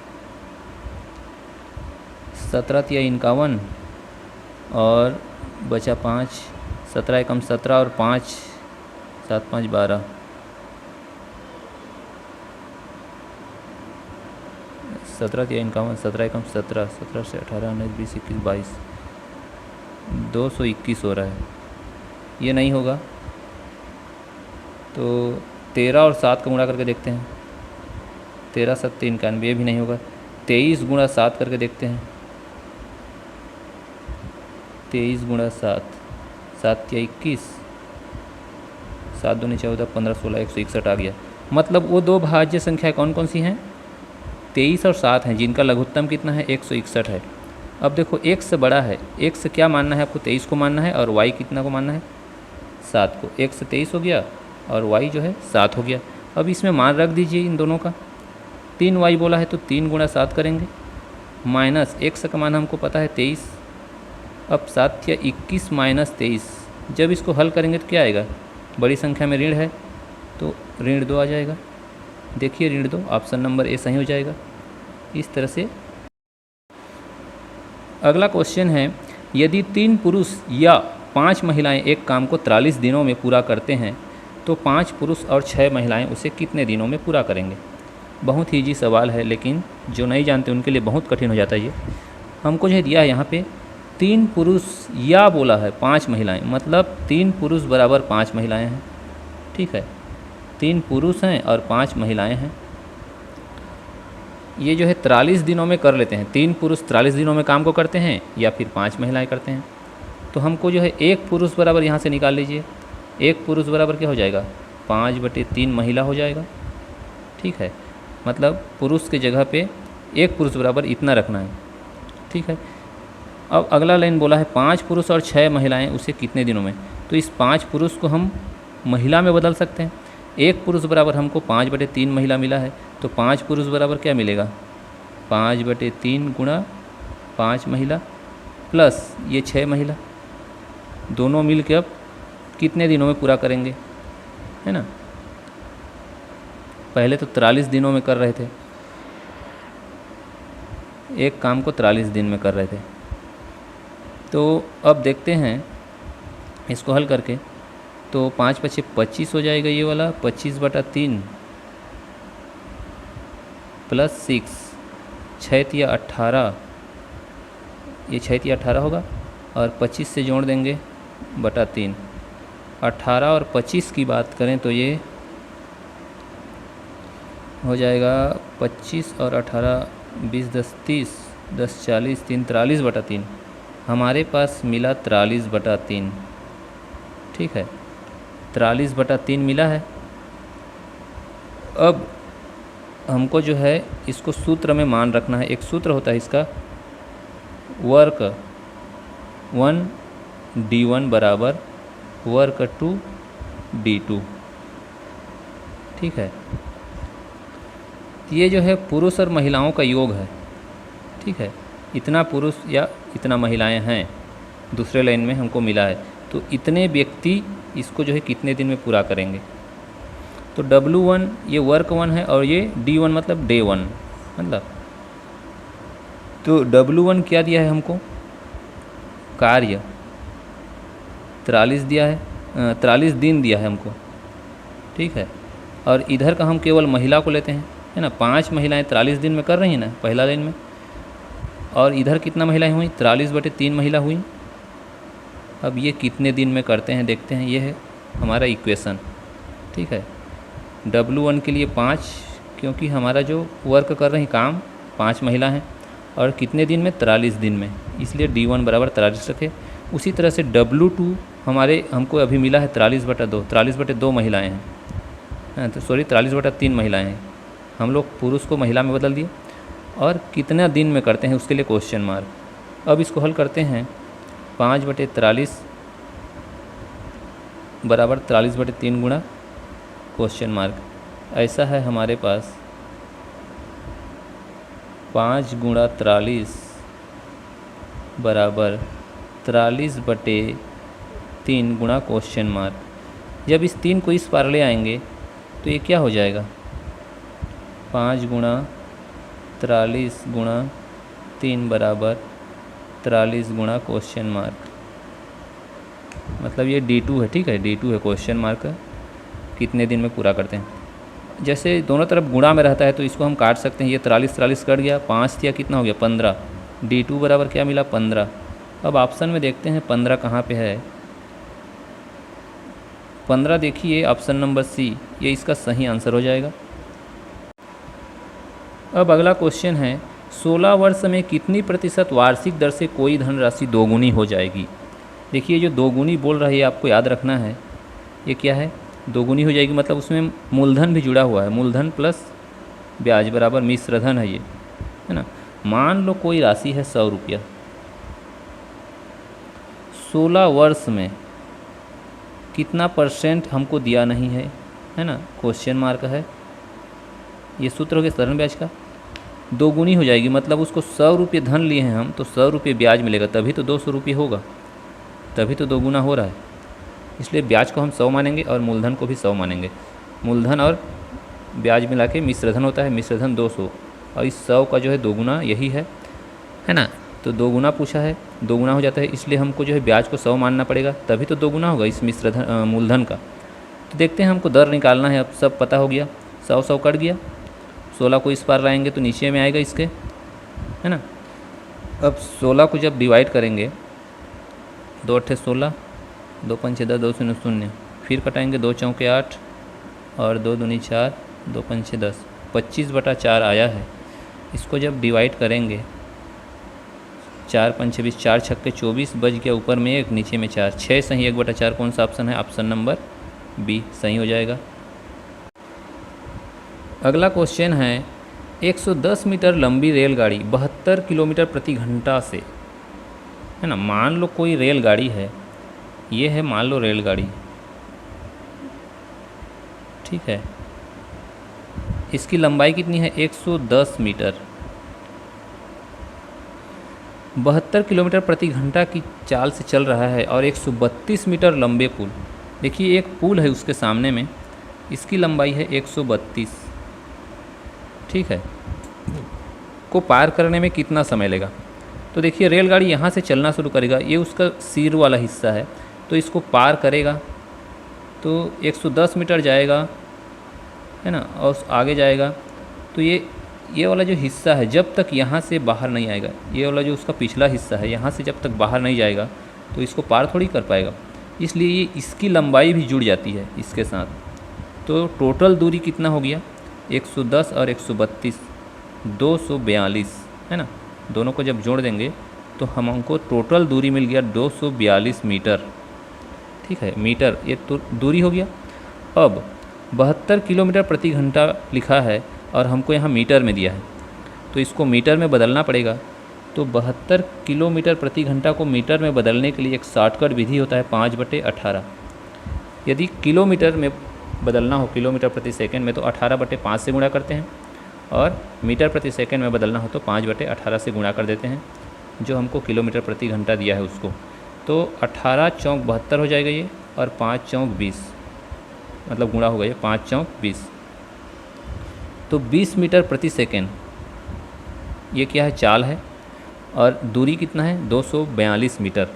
17 × 3 = 51 और बचा 5, 17 एकम 17 और 5 7 5 12, 17 3 51, 17 एकम 17, 17 से 18 19 20 21 22, 221 हो रहा है। ये नहीं होगा तो 13 और 7 का गुणा करके देखते हैं। 13 7 91, ये भी नहीं होगा। 23 गुणा 7 करके देखते हैं। 23 गुणा 7, 7 या 21, 7 दूनी 14, 15 16, 161 आ गया। मतलब वो दो भाज्य संख्या कौन कौन सी हैं? 23 और 7 हैं, जिनका लघुत्तम कितना है? 161 है। अब देखो x से बड़ा है, x से क्या मानना है आपको? 23 को मानना है, और y कितना को मानना है? 7 को। x से 23 हो गया और y जो है 7 हो गया। अब इसमें मान रख दीजिए इन दोनों का। 3y बोला है तो 3 गुणा 7 करेंगे, माइनस x का मान हमको पता है 23। अब 7 या 21 माइनस 23, जब इसको हल करेंगे तो क्या आएगा? बड़ी संख्या में ऋण है तो ऋण 2 आ जाएगा। देखिए ऋण 2, ऑप्शन नंबर ए सही हो जाएगा। इस तरह से अगला क्वेश्चन है, यदि 3 पुरुष या 5 महिलाएं एक काम को 43 दिनों में पूरा करते हैं तो 5 पुरुष और 6 महिलाएं उसे कितने दिनों में पूरा करेंगे? बहुत ही ईजी सवाल है, लेकिन जो नहीं जानते उनके लिए बहुत कठिन हो जाता है ये। हमको जो दिया है यहाँ पे 3 पुरुष या बोला है 5 महिलाएं, मतलब 3 पुरुष बराबर 5 महिलाएं हैं। ठीक है, 3 पुरुष हैं और 5 महिलाएं हैं। ये जो है 43 दिनों में कर लेते हैं। 3 पुरुष 43 दिनों में काम को करते हैं या फिर 5 महिलाएं करते हैं। तो हमको जो है 1 पुरुष बराबर यहाँ से निकाल लीजिए। 1 पुरुष बराबर क्या हो जाएगा? 5/3 महिला हो जाएगा। ठीक है, मतलब पुरुष के जगह पे 1 पुरुष बराबर इतना रखना है। ठीक है, अब अगला लाइन बोला है 5 पुरुष और 6 महिलाएं उसे कितने दिनों में? तो इस 5 पुरुष को हम महिला में बदल सकते हैं। 1 पुरुष बराबर हमको 5/3 महिला मिला है, तो 5 पुरुष बराबर क्या मिलेगा? 5/3 गुणा 5 महिला प्लस ये 6 महिला, दोनों मिल के अब कितने दिनों में पूरा करेंगे, है ना? पहले तो 43 दिनों में कर रहे थे, एक काम को 43 दिन में कर रहे थे। तो अब देखते हैं इसको हल करके, तो 5 × 5 = 25 हो जाएगा। ये वाला 25/3 प्लस 6, 6 या 18, ये 6 या 18 होगा और 25 से जोड़ देंगे /3। 18 और 25 की बात करें तो ये हो जाएगा 25 और 18 20 10 30 10 40 3 43/3। हमारे पास मिला 43/3। ठीक है, 43/3 मिला है। अब हमको जो है इसको सूत्र में मान रखना है। एक सूत्र होता है इसका, वर्क 1 D1 बराबर वर्क 2 D2। ठीक है, ये जो है पुरुष और महिलाओं का योग है। ठीक है, इतना पुरुष या इतना महिलाएं हैं दूसरे लाइन में हमको मिला है, तो इतने व्यक्ति इसको जो है कितने दिन में पूरा करेंगे? तो W1 ये वर्क 1 है और ये D1 मतलब डे 1 मतलब, तो W1 क्या दिया है हमको? कार्य 43 दिया है, 43 दिन दिया है हमको। ठीक है, और इधर का हम केवल महिला को लेते हैं, है ना? 5 महिलाएं 43 दिन में कर रही हैं ना पहला लाइन में, और इधर कितना महिलाएं हुई? 43/3 महिला हुई। अब ये कितने दिन में करते हैं देखते हैं। ये है हमारा इक्वेशन। ठीक है, W1 के लिए 5, क्योंकि हमारा जो वर्क कर रही काम 5 महिला हैं, और कितने दिन में? 43 दिन में, इसलिए D1 बराबर 43 रखे। उसी तरह से W2 हमको अभी मिला है 43/2, 43/2 महिलाएँ हैं, तो सॉरी 43/3 महिलाएँ हैं। हम लोग पुरुष को महिला में बदल दिए, और कितना दिन में करते हैं उसके लिए क्वेश्चन मार्क। अब इसको हल करते हैं। 5/43 बराबर 43/3 गुणा क्वेश्चन मार्क। ऐसा है हमारे पास 5 × 43 बराबर 43/3 गुणा क्वेश्चन मार्क। जब इस 3 को इस पार ले आएंगे तो ये क्या हो जाएगा? 5 × 43 × 3 बराबर 43 गुणा क्वेश्चन मार्क। मतलब ये D2 है, ठीक है, D2 है, क्वेश्चन मार्क कितने दिन में पूरा करते हैं। जैसे दोनों तरफ गुणा में रहता है तो इसको हम काट सकते हैं। ये 43 कट गया, 5 दिया, कितना हो गया 15। D2 बराबर क्या मिला 15। अब ऑप्शन में देखते हैं 15 कहाँ पे है। 15 देखिए ऑप्शन नंबर सी, ये इसका सही आंसर हो जाएगा। अब अगला क्वेश्चन है 16 वर्ष में कितनी प्रतिशत वार्षिक दर से कोई धनराशि दोगुनी हो जाएगी। देखिए जो दोगुनी बोल रहा है ये आपको याद रखना है। ये क्या है, दोगुनी हो जाएगी मतलब उसमें मूलधन भी जुड़ा हुआ है, मूलधन प्लस ब्याज बराबर मिश्रधन है ये, है ना। मान लो कोई राशि है 100 रुपया, 16 वर्ष में कितना % हमको दिया नहीं है ना, क्वेश्चन मार्क है। ये सूत्र हो गया साधारण ब्याज का। दोगुनी हो जाएगी मतलब उसको 100 रुपये धन लिए हैं हम, तो 100 रुपये ब्याज मिलेगा, तभी तो 200 रुपये होगा, तभी तो दोगुना हो रहा है। इसलिए ब्याज को हम 100 मानेंगे और मूलधन को भी 100 मानेंगे। मूलधन और ब्याज मिला के मिश्रधन होता है, मिश्रधन 200, और इस 100 का जो है दोगुना यही है ना। तो दोगुना पूछा है, दोगुना हो जाता है, इसलिए हमको जो है ब्याज को 100 मानना पड़ेगा, तभी तो दोगुना होगा इस मिश्रधन मूलधन का। तो देखते हैं, हमको दर निकालना है। अब सब पता हो गया, 100 कट गया, 16 को इस पार लाएंगे तो नीचे में आएगा इसके, है ना। अब 16 को जब डिवाइड करेंगे, 2 अट्ठे 16, 2 पंचे 10, 2 शून्य 0, फिर कटाएंगे 2 चौके 8 और 2 दूनी 4, 2 पंचे 10, 25/4 आया है। इसको जब डिवाइड करेंगे, 4 पंचे 20, 4 छक्के 24, बच गया ऊपर में 1 नीचे में 4, 6 सही 1/4 कौन सा ऑप्शन है, ऑप्शन नंबर बी सही हो जाएगा। अगला क्वेश्चन है 110 मीटर लंबी रेलगाड़ी 72 किलोमीटर प्रति घंटा से, है ना। मान लो कोई रेलगाड़ी है, ये है मान लो रेलगाड़ी, ठीक है। इसकी लंबाई कितनी है 110 मीटर, 72 किलोमीटर प्रति घंटा की चाल से चल रहा है और 132 मीटर लंबे पुल। देखिए एक पुल है उसके सामने में, इसकी लंबाई है 132, ठीक है। को पार करने में कितना समय लेगा। तो देखिए रेलगाड़ी यहाँ से चलना शुरू करेगा, ये उसका सिर वाला हिस्सा है, तो इसको पार करेगा तो 110 मीटर जाएगा, है ना, और आगे जाएगा। तो ये वाला जो हिस्सा है जब तक यहाँ से बाहर नहीं आएगा, ये वाला जो उसका पिछला हिस्सा है यहाँ से जब तक बाहर नहीं जाएगा तो इसको पार थोड़ी कर पाएगा, इसलिए इसकी लंबाई भी जुड़ जाती है इसके साथ। तो टोटल दूरी कितना हो गया 110 और 132, 242, है ना। दोनों को जब जोड़ देंगे तो हमको टोटल दूरी मिल गया 242 मीटर, ठीक है। मीटर ये तो दूरी हो गया। अब 72 किलोमीटर प्रति घंटा लिखा है और हमको यहाँ मीटर में दिया है, तो इसको मीटर में बदलना पड़ेगा। तो 72 किलोमीटर प्रति घंटा को मीटर में बदलने के लिए एक शॉर्टकट विधि होता है 5/18। यदि किलोमीटर में बदलना हो, किलोमीटर प्रति सेकंड में, तो 18/5 से गुणा करते हैं, और मीटर प्रति सेकंड में बदलना हो तो 5/18 से गुणा कर देते हैं, जो हमको किलोमीटर प्रति घंटा दिया है उसको। तो 18 चौक 72 हो जाएगा ये, और 5 चौक 20, मतलब गुणा होगा ये 5 चौक 20, तो 20 मीटर प्रति सेकंड ये क्या है, चाल है, और दूरी कितना है 242 मीटर।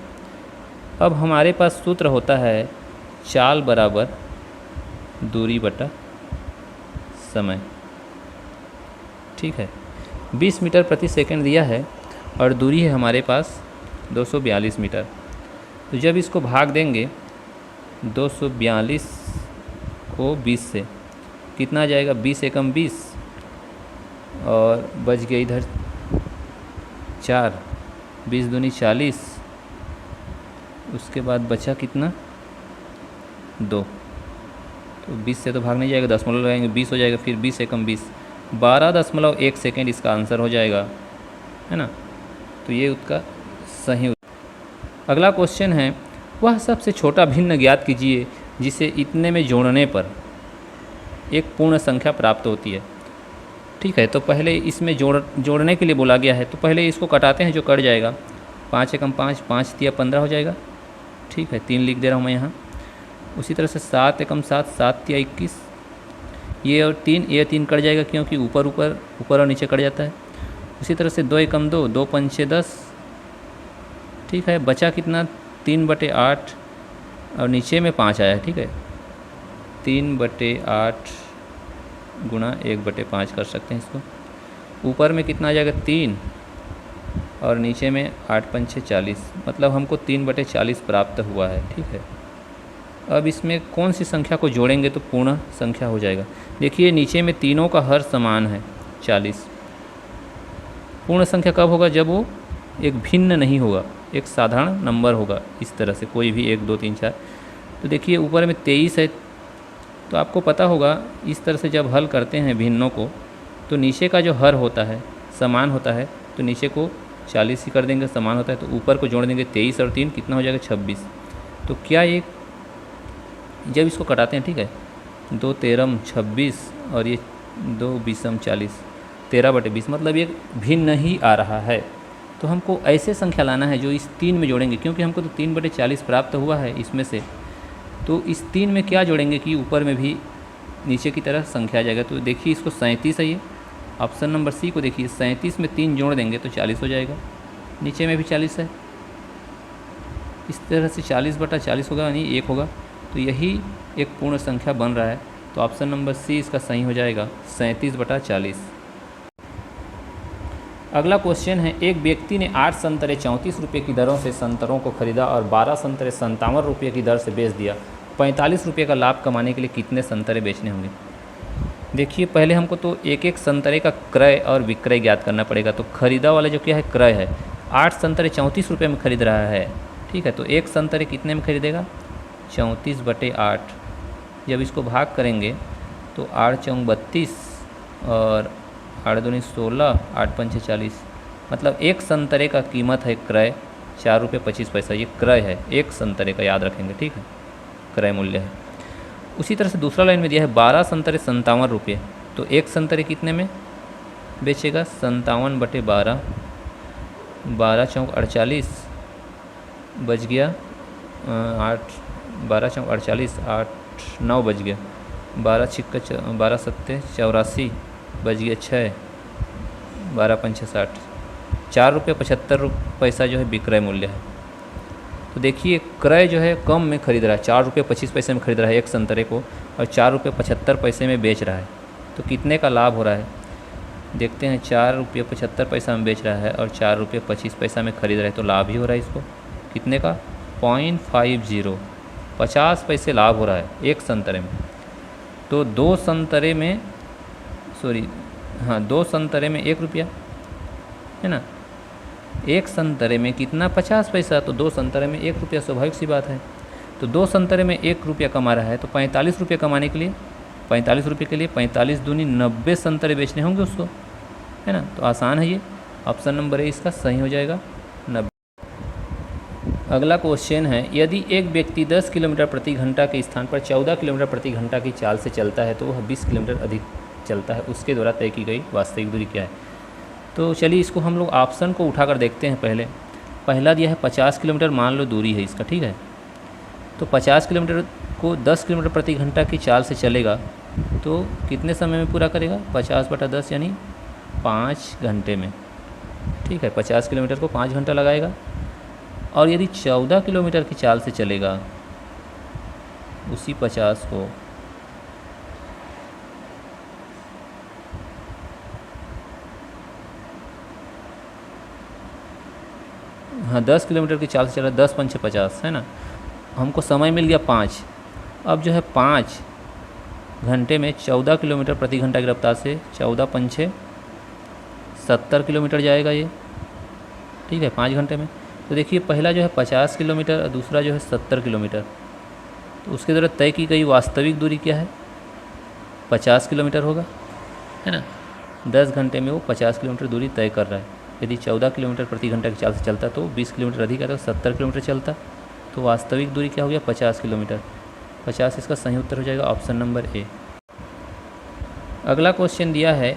अब हमारे पास सूत्र होता है चाल बराबर दूरी बटा समय, ठीक है। 20 मीटर प्रति सेकंड दिया है और दूरी है हमारे पास 242 मीटर। तो जब इसको भाग देंगे 242 को 20 से, कितना आ जाएगा 20 एकम 20, और बच गया इधर 4, 20 दूनी 40, उसके बाद बचा कितना 2, तो 20 से तो भाग नहीं जाएगा, दशमलव लगाएंगे 20 हो जाएगा, फिर 20 एकम 20, 12.1 सेकेंड इसका आंसर हो जाएगा, है ना। तो ये उसका सही। अगला क्वेश्चन है वह सबसे छोटा भिन्न ज्ञात कीजिए जिसे इतने में जोड़ने पर एक पूर्ण संख्या प्राप्त होती है, ठीक है। तो पहले इसमें जोड़ने के लिए बोला गया है, तो पहले इसको कटाते हैं, जो कट जाएगा 5 एकम 5, 5 तिया 15 हो जाएगा, ठीक है। 3 लिख दे रहा हूँ मैं यहाँ। उसी तरह से 7 एकम 7, 7 तिया 21, ये और 3, ये 3 कट जाएगा क्योंकि ऊपर और नीचे कट जाता है। उसी तरह से 2 एकम 2, 2 पंचे 10, ठीक है। बचा कितना 3/8, और नीचे में 5 आया है, ठीक है। 3/8 गुणा 1/5 कर सकते हैं इसको। ऊपर में कितना आ जाएगा 3 और नीचे में 8 पंचे 40, मतलब हमको 3/40 प्राप्त हुआ है, ठीक है। अब इसमें कौन सी संख्या को जोड़ेंगे तो पूर्ण संख्या हो जाएगा। देखिए नीचे में तीनों का हर समान है 40। पूर्ण संख्या कब होगा, जब वो एक भिन्न नहीं होगा, एक साधारण नंबर होगा, इस तरह से कोई भी 1 2 3 4। तो देखिए ऊपर में 23 है, तो आपको पता होगा इस तरह से जब हल करते हैं भिन्नों को तो नीचे का जो हर होता है समान होता है, तो नीचे को 40 ही कर देंगे, समान होता है, तो ऊपर को जोड़ देंगे 23 और 3 कितना हो जाएगा 26। तो क्या ये जब इसको कटाते हैं, ठीक है, 2 तेरम 26 और ये 2 बीसम 40, 13/20, मतलब ये भिन्न ही आ रहा है। तो हमको ऐसे संख्या लाना है जो इस 3 में जोड़ेंगे, क्योंकि हमको तो 3/40 प्राप्त हुआ है इसमें से, तो इस 3 में क्या जोड़ेंगे कि ऊपर में भी नीचे की तरह संख्या आ जाएगा। तो देखिए इसको 37 है, ये ऑप्शन नंबर सी को देखिए, 37 में 3 जोड़ देंगे तो 40 हो जाएगा। नीचे में भी 40 है, इस तरह से 40/40 होगा, यानी 1 होगा। तो यही एक पूर्ण संख्या बन रहा है। तो ऑप्शन नंबर सी इसका सही हो जाएगा, 37/40। अगला क्वेश्चन है, एक व्यक्ति ने 8 संतरे 34 रुपये की दरों से संतरों को खरीदा और 12 संतरे 57 रुपये की दर से बेच दिया। 45 रुपये का लाभ कमाने के लिए कितने संतरे बेचने होंगे। देखिए पहले हमको तो एक एक संतरे का क्रय और विक्रय ज्ञात करना पड़ेगा। तो खरीदा वाला जो क्या है क्रय है, 8 संतरे 34 रुपये में खरीद रहा है, ठीक है। तो एक संतरे कितने में खरीदेगा, 34/8। जब इसको भाग करेंगे तो 8 चौंग 32 और 8 दूनी 16, 8 पंचे 40, मतलब एक संतरे का कीमत है क्रय 4 रुपये 25 पैसा, ये क्रय है एक संतरे का, याद रखेंगे, ठीक है, क्रय मूल्य है। उसी तरह से दूसरा लाइन में दिया है 12 संतरे 57 रुपये, तो एक संतरे कितने में बेचेगा, 57/12, 12 चौंक 48 बच गया, 8 12 चौंक 48, 8 9 बज गया, 12 छिक्का 12 सत्ते 84 बच गया 6, 12 पंचे 60, 4 रुपये 75 पैसा जो है विक्रय मूल्य है। तो देखिए क्रय जो है कम में खरीद रहा है, 4 रुपये 25 पैसे में खरीद रहा है एक संतरे को और 4 रुपये 75 पैसे में बेच रहा है। तो कितने का लाभ हो रहा है देखते हैं। 4 रुपये 75 पैसा में बेच रहा है और 4 रुपये 25 पैसा में खरीद रहा है, तो लाभ ही हो रहा है इसको, कितने का 0.50, 50 पैसे लाभ हो रहा है एक संतरे में। तो 2 संतरे में 2 संतरे में 1 रुपया है ना, एक संतरे में कितना 50 पैसा, तो 2 संतरे में 1 रुपया, स्वाभाविक सी बात है। तो 2 संतरे में 1 रुपया कमा रहा है, तो 45 रुपये कमाने के लिए 45 रुपये के लिए 45 दूनी 90 संतरे बेचने होंगे उसको, है ना। तो आसान है ये, ऑप्शन नंबर ए इसका सही हो जाएगा 90। अगला क्वेश्चन है, यदि एक व्यक्ति 10 किलोमीटर प्रति घंटा के स्थान पर 14 किलोमीटर प्रति घंटा की चाल से चलता है तो वह 20 किलोमीटर अधिक चलता है, उसके द्वारा तय की गई वास्तविक दूरी क्या है। तो चलिए इसको हम लोग ऑप्शन को उठाकर देखते हैं। पहला दिया है 50 किलोमीटर, मान लो दूरी है इसका, ठीक है। तो 50 किलोमीटर को 10 किलोमीटर प्रति घंटा की चाल से चलेगा तो कितने समय में पूरा करेगा, 50/10 यानी 5 घंटे में, ठीक है। 50 किलोमीटर को 5 घंटा लगाएगा। और यदि 14 किलोमीटर की चाल से चलेगा उसी 50 को, हाँ 10 किलोमीटर की चाल से चला, 10 पंचे 50 है ना, हमको समय मिल गया 5। अब जो है 5 घंटे में 14 किलोमीटर प्रति घंटा की रफ्तार से 14 पंचे 70 किलोमीटर जाएगा ये, ठीक है, 5 घंटे में। तो देखिए पहला जो है 50 किलोमीटर और दूसरा जो है 70 किलोमीटर, तो उसके द्वारा तय की गई वास्तविक दूरी क्या है, 50 किलोमीटर होगा, है ना। 10 घंटे में वो 50 किलोमीटर दूरी तय कर रहा है। यदि 14 किलोमीटर प्रति घंटा की चाल से चलता तो 20 किलोमीटर अधिक आता, 70 किलोमीटर चलता, तो वास्तविक दूरी क्या हो गया 50 किलोमीटर। 50 इसका सही उत्तर हो जाएगा, ऑप्शन नंबर ए। अगला क्वेश्चन दिया है,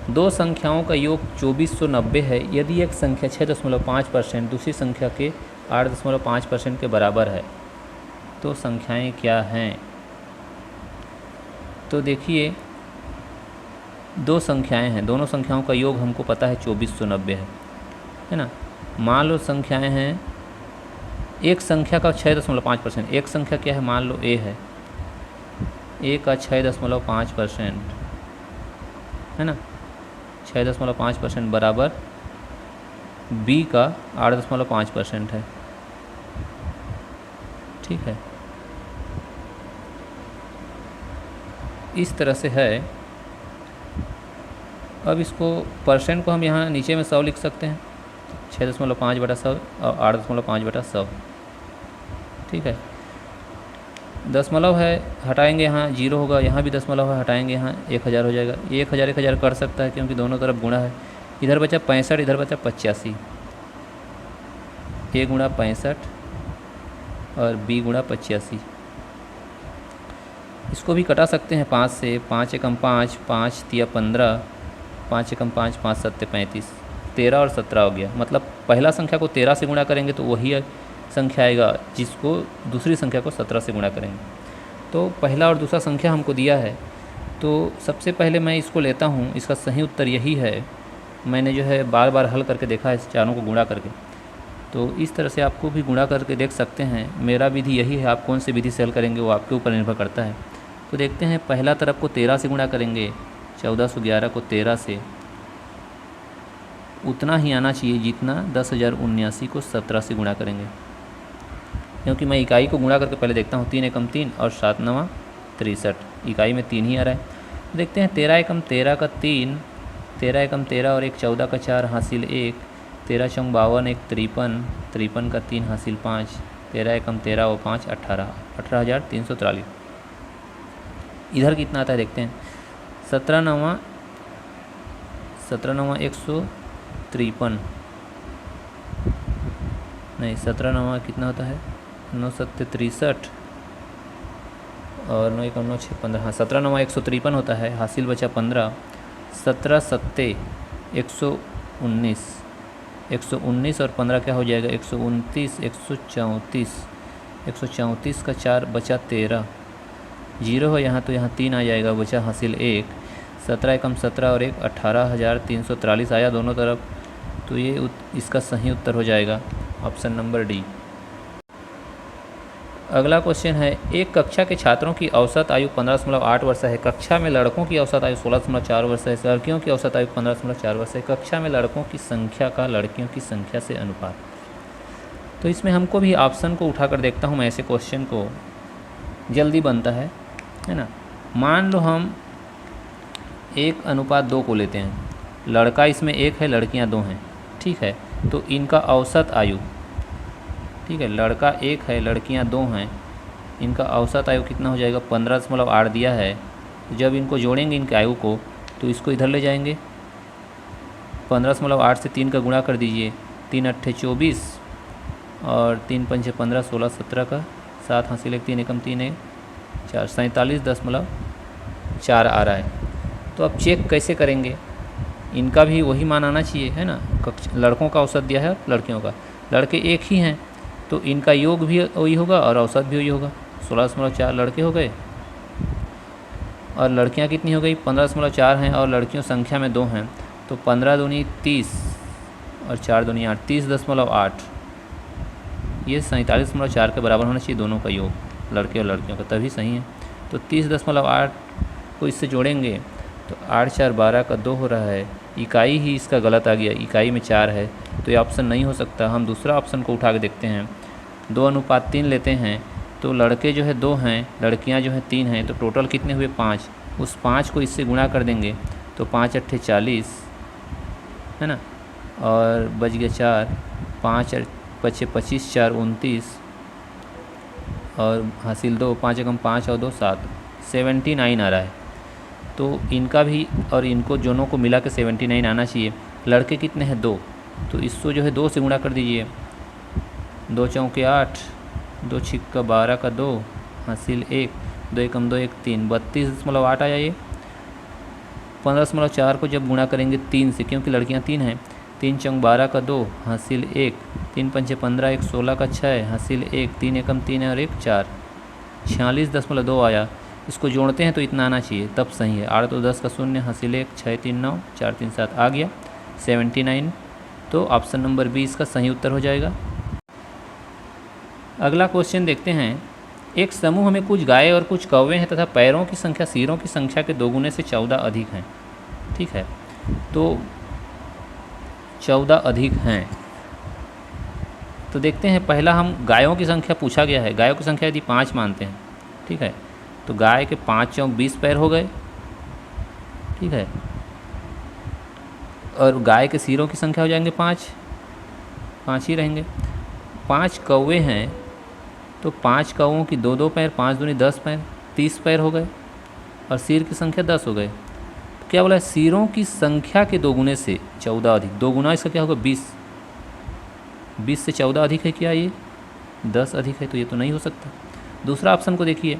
2 संख्याओं का योग 2490 है, यदि एक संख्या 6.5% दूसरी संख्या के 8.5% के बराबर है तो संख्याएं क्या हैं। तो देखिए 2 संख्याएं हैं, दोनों संख्याओं का योग हमको पता है 2490 है ना। मान लो संख्याएं हैं एक संख्या का 6.5%, एक संख्या क्या है, मान लो ए है, ए का 6.5% है ना, 6.5% बराबर बी का 8.5% है। ठीक है, इस तरह से है। अब इसको परसेंट को हम यहाँ नीचे में 100 लिख सकते हैं, 6.5/100 और 8.5/100। ठीक है, दशमलव है, हटाएंगे यहाँ 0 होगा, यहाँ भी दशमलव है, हटाएंगे यहाँ 1000 हो जाएगा। 1000 कर सकता है क्योंकि दोनों तरफ गुणा है। इधर बचा 65, इधर बचा 85, ए गुणा 65 और बी गुणा 85। इसको भी कटा सकते हैं 5 से, 5 एकम 5, 5 तिया 15, 5 एकम 5, 5 सत्ते 35, 13 और 17 हो गया। मतलब पहला संख्या को 13 से गुणा करेंगे तो वही संख्या आएगा जिसको दूसरी संख्या को 17 से गुणा करेंगे। तो पहला और दूसरा संख्या हमको दिया है, तो सबसे पहले मैं इसको लेता हूँ, इसका सही उत्तर यही है। मैंने जो है बार बार हल करके देखा है इस चारों को गुणा करके, तो इस तरह से आपको भी गुणा करके देख सकते हैं। मेरा विधि यही है, आप कौन से विधि से हल करेंगे वो आपके ऊपर निर्भर करता है। तो देखते हैं, पहला तरफ को 13 से गुणा करेंगे, 1411 को 13 से उतना ही आना चाहिए जितना 10,079 को 17 से गुणा करेंगे, क्योंकि मैं इकाई को गुणा करके पहले देखता हूँ। 3 एकम 3 और 7 9 63, इकाई में 3 ही आ रहा है। देखते हैं 13 एकम 13 का 3, 13 एकम 13 और 1 14 का 4 हासिल 1, 13 चौंग 52, 1 53, 53 का 3 हासिल 5, 13 एकम 13 और 5 18, 18,343। इधर कितना आता है देखते हैं, 17 9 153, नहीं 17 9 कितना होता है, 9 7 63 और 9 1 9 6 15, हाँ 17 9 153 होता है, हासिल बचा 15, 17 7 119, 119 और 15 क्या हो जाएगा, 129, 134, 134 का 4 बचा 13, 0 है यहाँ तो यहाँ 3 आ जाएगा, बचा हासिल 1, 17 एकम 17 और 1 18,343 आया दोनों तरफ। तो ये इसका सही उत्तर हो जाएगा ऑप्शन नंबर डी। अगला क्वेश्चन है, एक कक्षा के छात्रों की औसत आयु 15.8 वर्ष है। कक्षा में लड़कों की औसत आयु 16.4 वर्ष है, लड़कियों की औसत आयु 15.4 वर्ष है। कक्षा में लड़कों की संख्या का लड़कियों की संख्या से अनुपात। तो इसमें हमको भी ऑप्शन को उठाकर देखता हूँ मैं, ऐसे क्वेश्चन को जल्दी बनता है ना। मान लो हम 1:2 को लेते हैं, लड़का इसमें 1 है, लड़कियां 2 हैं। ठीक है, तो इनका औसत आयु, ठीक है, लड़का 1 है, लड़कियां 2 हैं, इनका औसत आयु कितना हो जाएगा, 15.8 दिया है। जब इनको जोड़ेंगे इनके आयु को, तो इसको इधर ले जाएंगे, 15.8 से 3 का गुणा कर दीजिए, 3 8 24 और 3 5 15, 16 17 का 7 हासिल 1, 3 एकम 3 1 4, 47.4 आ रहा है। तो अब चेक कैसे करेंगे, इनका भी वही मान आना चाहिए, है ना। लड़कों का औसत दिया है, लड़कियों का, लड़के 1 ही हैं तो इनका योग भी वही होगा और औसत भी वही होगा। 16.4 लड़के हो गए और लड़कियां कितनी हो गई, 15.4 हैं और लड़कियों संख्या में 2 हैं, तो 15 दूनी 30 और 4 दूनी 8, 30.8। ये 47.4 के बराबर होना चाहिए दोनों का योग, लड़के और लड़कियों का, तभी सही है। तो 30.8 को इससे जोड़ेंगे तो 8 4 12 का 2 हो रहा है। इकाई ही इसका गलत आ गया, इकाई में 4 है, तो ये ऑप्शन नहीं हो सकता। हम दूसरा ऑप्शन को उठा के देखते हैं, 2:3 लेते हैं, तो लड़के जो है 2 हैं, लड़कियां जो है 3 हैं, तो टोटल कितने हुए 5। उस 5 को इससे गुणा कर देंगे तो 5 8 40 है ना, और बच गया 4, 5 बचे 25, 4 29 और हासिल 2, 5 एकम 5 और 2 7, 79 आ रहा है। तो इनका भी और इनको दोनों को मिला के 79 आना चाहिए। लड़के कितने हैं 2, तो इसको जो है 2 से गुणा कर दीजिए, 2 चौके 8, 2 छिक्का 12 का 2 हासिल 1, 2 एकम 2 1 3, 32.8 आया ये। 15.4 को जब गुणा करेंगे 3 से, क्योंकि लड़कियां 3 हैं, 3 चौक 12 का 2 हासिल 1, 3 पंचे 15, 1 16 का 6 हासिल 1, 3 एकम 3 और 1 4, 46.2 आया। इसको जोड़ते हैं तो इतना आना चाहिए, तब सही है। 8 2 10 का 0 हासिल 1, 6 3 9 4 3 7 आ गया 79। तो ऑप्शन नंबर बी इसका सही उत्तर हो जाएगा। अगला क्वेश्चन देखते हैं, एक समूह में कुछ गाय और कुछ कौवे हैं तथा पैरों की संख्या सिरों की संख्या के दोगुने से 14 अधिक हैं। ठीक है, तो 14 अधिक हैं। तो देखते हैं, पहला हम गायों की संख्या पूछा गया है, गायों की संख्या यदि 5 मानते हैं, ठीक है, तो गाय के 5 चौक 20 पैर हो गए। ठीक है, और गाय के सिरों की संख्या हो जाएंगे 5, 5 ही रहेंगे। 5 कौवे हैं तो 5 कौवों की 2-2 पैर, 5 दूनी 10 पैर, 30 पैर हो गए, और सिर की संख्या 10 हो गए। तो क्या बोला है, सिरों की संख्या के दोगुने से 14 अधिक। दोगुना इसका क्या होगा, 20। 20 से 14 अधिक है क्या, ये 10 अधिक है, तो ये तो नहीं हो सकता। दूसरा ऑप्शन को देखिए,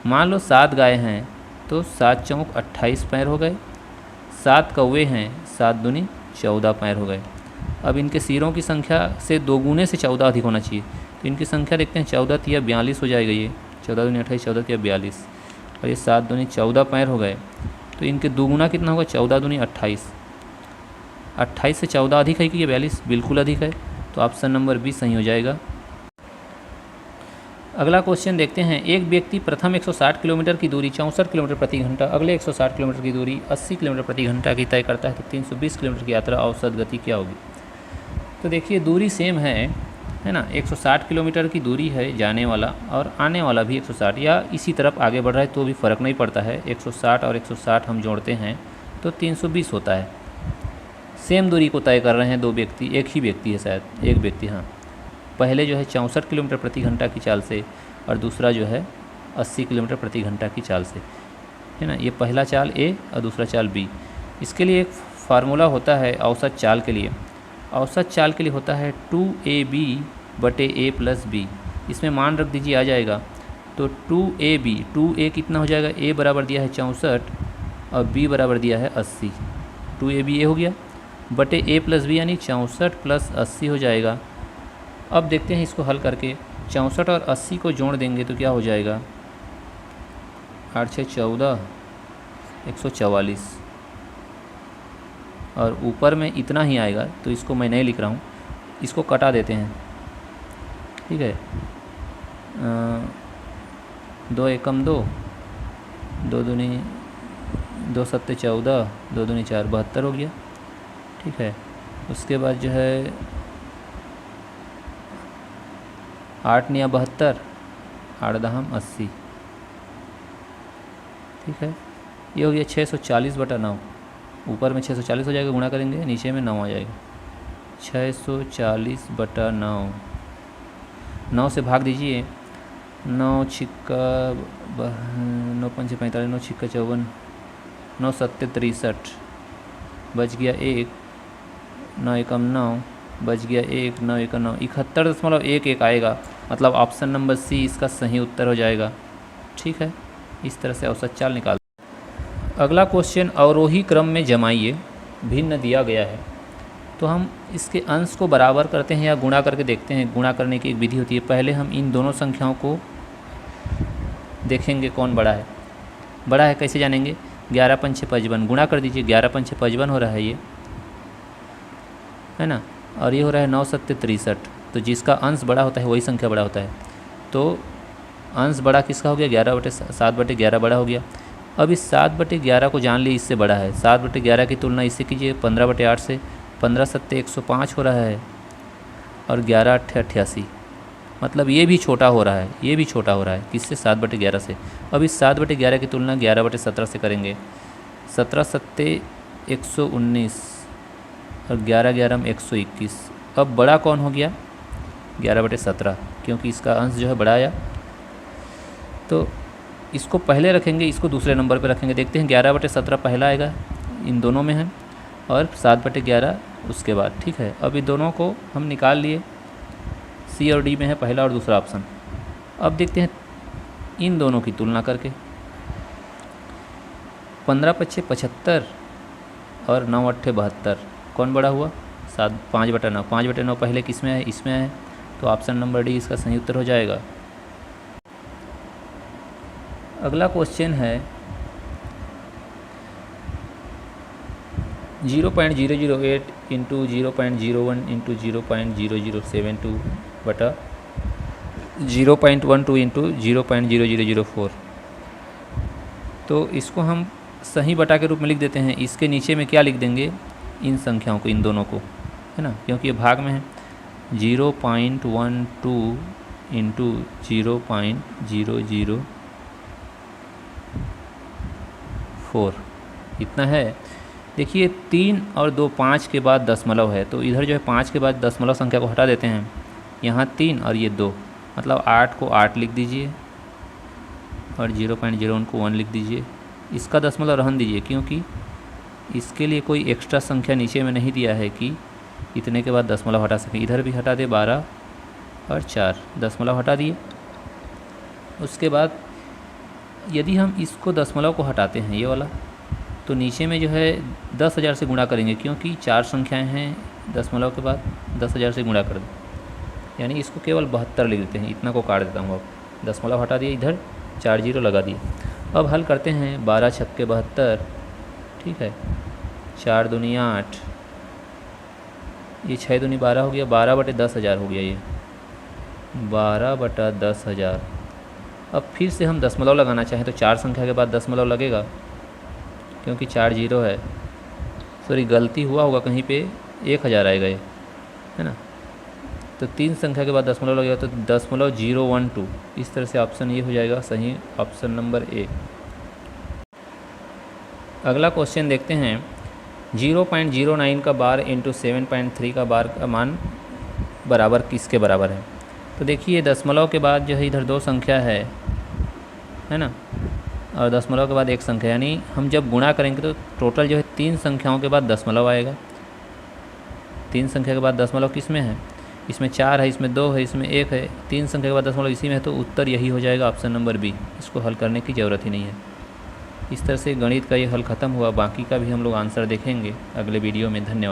मान लो 7 गाय हैं तो 7 चौक 28 पैर हो गए, 7 कौवे हैं 7 दूनी 14 पैर हो गए। अब इनके सिरों की संख्या से दोगुने से 14 अधिक होना चाहिए, तो इनकी संख्या देखते हैं, 14 तिया 42 हो जाएगा, ये 14 दूनी 28, 14 तिया 42, और ये 7 दूनी 14 पैर हो गए, तो इनके दोगुना कितना होगा, 14 दूनी 28। 28 से 14 अधिक है कि ये 42, बिल्कुल अधिक है, तो ऑप्शन नंबर बी सही हो जाएगा। अगला क्वेश्चन देखते हैं, एक व्यक्ति प्रथम 160 किलोमीटर की दूरी 64 किलोमीटर प्रति घंटा, अगले 160 किलोमीटर की दूरी 80 किलोमीटर प्रति घंटा की तय करता है, तो 320 किलोमीटर की यात्रा औसत गति क्या होगी। तो देखिए, दूरी सेम है ना, 160 किलोमीटर की दूरी है जाने वाला, और आने वाला भी 160, या इसी तरफ आगे बढ़ रहा है तो भी फ़र्क नहीं पड़ता है। 160 और 160 हम जोड़ते हैं तो 320 होता है। सेम दूरी को तय कर रहे हैं दो व्यक्ति, एक ही व्यक्ति है शायद, एक व्यक्ति, हाँ। पहले जो है 64 किलोमीटर प्रति घंटा की चाल से, और दूसरा जो है 80 किलोमीटर प्रति घंटा की चाल से, है ना। ये पहला चाल ए और दूसरा चाल बी। इसके लिए एक फार्मूला होता है औसत चाल के लिए। औसत चाल के लिए होता है 2AB बटे A प्लस B। इसमें मान रख दीजिए, आ जाएगा, तो 2AB, 2A कितना हो जाएगा, A बराबर दिया है 64 और B बराबर दिया है 80, 2AB A हो गया, बटे A प्लस B यानी 64 प्लस 80 हो जाएगा। अब देखते हैं इसको हल करके, 64 और 80 को जोड़ देंगे तो क्या हो जाएगा, 8 6 14, 144, और ऊपर में इतना ही आएगा, तो इसको मैं नहीं लिख रहा हूँ, इसको कटा देते हैं। ठीक है, 2 एकम 2, 2 दूनी 2 सत्ते 14, 2 दूनी 4, 72 हो गया। ठीक है, उसके बाद जो है 8 निया 72, 8 दहम 80। ठीक है, ये हो गया 640 बटा 9। ऊपर में 640 हो जाएगा, गुणा करेंगे, नीचे में 9 आ जाएगा, 640 बटा 9। 9 से भाग दीजिए, 9 छिक्का 9 पंचे 45, 9 छिक्का 54, 9 सत्ते 63, बच गया 1, 9 एकम 9, बच गया 1, 9 एकम 9, 71.11 आएगा। मतलब ऑप्शन नंबर सी इसका सही उत्तर हो जाएगा। ठीक है, इस तरह से औसत चाल निकाल। अगला क्वेश्चन, अवरोही क्रम में जमाइए, भिन्न दिया गया है, तो हम इसके अंश को बराबर करते हैं या गुणा करके देखते हैं। गुणा करने की एक विधि होती है। पहले हम इन दोनों संख्याओं को देखेंगे कौन बड़ा है। बड़ा है कैसे जानेंगे, 11 पंचे 55, गुणा कर दीजिए, 11 पंचे 55 हो रहा है ये, है ना, और ये हो रहा है 9 सत्ते 63। तो जिसका अंश बड़ा होता है वही संख्या बड़ा होता है। तो अंश बड़ा किसका हो गया, 7/11 बड़ा हो गया। अब इस 7/11 को जान ली, इससे बड़ा है। 7/11 की तुलना इससे कीजिए 15/8 से, 15 सत्ते 105 हो रहा है, और 11 अट्ठे 88, मतलब ये भी छोटा हो रहा है, ये भी छोटा हो रहा है किससे, 7/11 से। अब इस 7/11 की तुलना 11/17 से करेंगे, 17 सत्ते 119 और 11 में 121। अब बड़ा कौन हो गया, 11/17, क्योंकि इसका अंश जो है बड़ा आया। तो इसको पहले रखेंगे, इसको दूसरे नंबर पर रखेंगे। देखते हैं 11/17 पहला आएगा, इन दोनों में है, और 7/11 उसके बाद। ठीक है, अब इन दोनों को हम निकाल लिए, सी और डी में है पहला और दूसरा ऑप्शन। अब देखते हैं इन दोनों की तुलना करके, 15 पच्चे 75 और 9 अट्ठे 72, कौन बड़ा हुआ, 5/9। 5/9 पहले किस में है, इसमें है, तो ऑप्शन नंबर डी इसका सही उत्तर हो जाएगा। अगला क्वेश्चन है 0.008 इंटू 0.01 इंटू 0.0072 बटा 0.12 इंटू 0.0004। तो इसको हम सही बटा के रूप में लिख देते हैं। इसके नीचे में क्या लिख देंगे, इन संख्याओं को, इन दोनों को, है ना, क्योंकि ये भाग में है। 0.12 इंटू 0.004 इतना है। देखिए 3 और 2 5 के बाद दशमलव है, तो इधर जो है 5 के बाद दशमलव संख्या को हटा देते हैं। यहाँ 3 और ये 2, मतलब 8 को 8 लिख दीजिए और 0.01 को 1 लिख दीजिए। इसका दशमलव रहन दीजिए, क्योंकि इसके लिए कोई एक्स्ट्रा संख्या नीचे में नहीं दिया है कि इतने के बाद दशमलव हटा सकें। इधर भी हटा दे, 12 और 4 दशमलव हटा दिए। उसके बाद यदि हम इसको दशमलव को हटाते हैं, ये वाला, तो नीचे में जो है 10,000 से गुणा करेंगे, क्योंकि 4 संख्याएं हैं दशमलव के बाद, 10,000 से गुणा कर दें, यानी इसको केवल 72 लिख देते हैं। इतना को काट देता हूँ। अब दशमलव हटा दिए, इधर 4 जीरो लगा दिए। अब हल करते हैं। 12 छक्के 72, ठीक है, 4 दूनी 8, ये 6 दूनी 12 हो गया, 12/10,000 हो गया, ये 12/10,000। अब फिर से हम दशमलव लगाना चाहें तो 4 संख्या के बाद दशमलव लगेगा, क्योंकि 4 जीरो है। सॉरी, गलती हुआ होगा कहीं पे, 1000 आएगा ये, है ना। तो 3 संख्या के बाद दशमलव लगेगा, तो 0.012। इस तरह से ऑप्शन ये हो जाएगा सही, ऑप्शन नंबर ए। अगला क्वेश्चन देखते हैं। 0.09 का बार इंटू 7.3 का बार का मान बराबर किसके बराबर है। तो देखिए दशमलव के बाद जो है इधर 2 संख्या है ना, और दशमलव के बाद 1 संख्या, यानी हम जब गुणा करेंगे तो टोटल जो है 3 संख्याओं के बाद दशमलव आएगा। 3 संख्या के बाद दशमलव किस में है, इसमें 4 है, इसमें 2 है, इसमें 1 है। 3 संख्या के बाद दशमलव इसी में है, तो उत्तर यही हो जाएगा, ऑप्शन नंबर बी। इसको हल करने की ज़रूरत ही नहीं है। इस तरह से गणित का ये हल ख़त्म हुआ। बाकी का भी हम लोग आंसर देखेंगे अगले वीडियो में। धन्यवाद।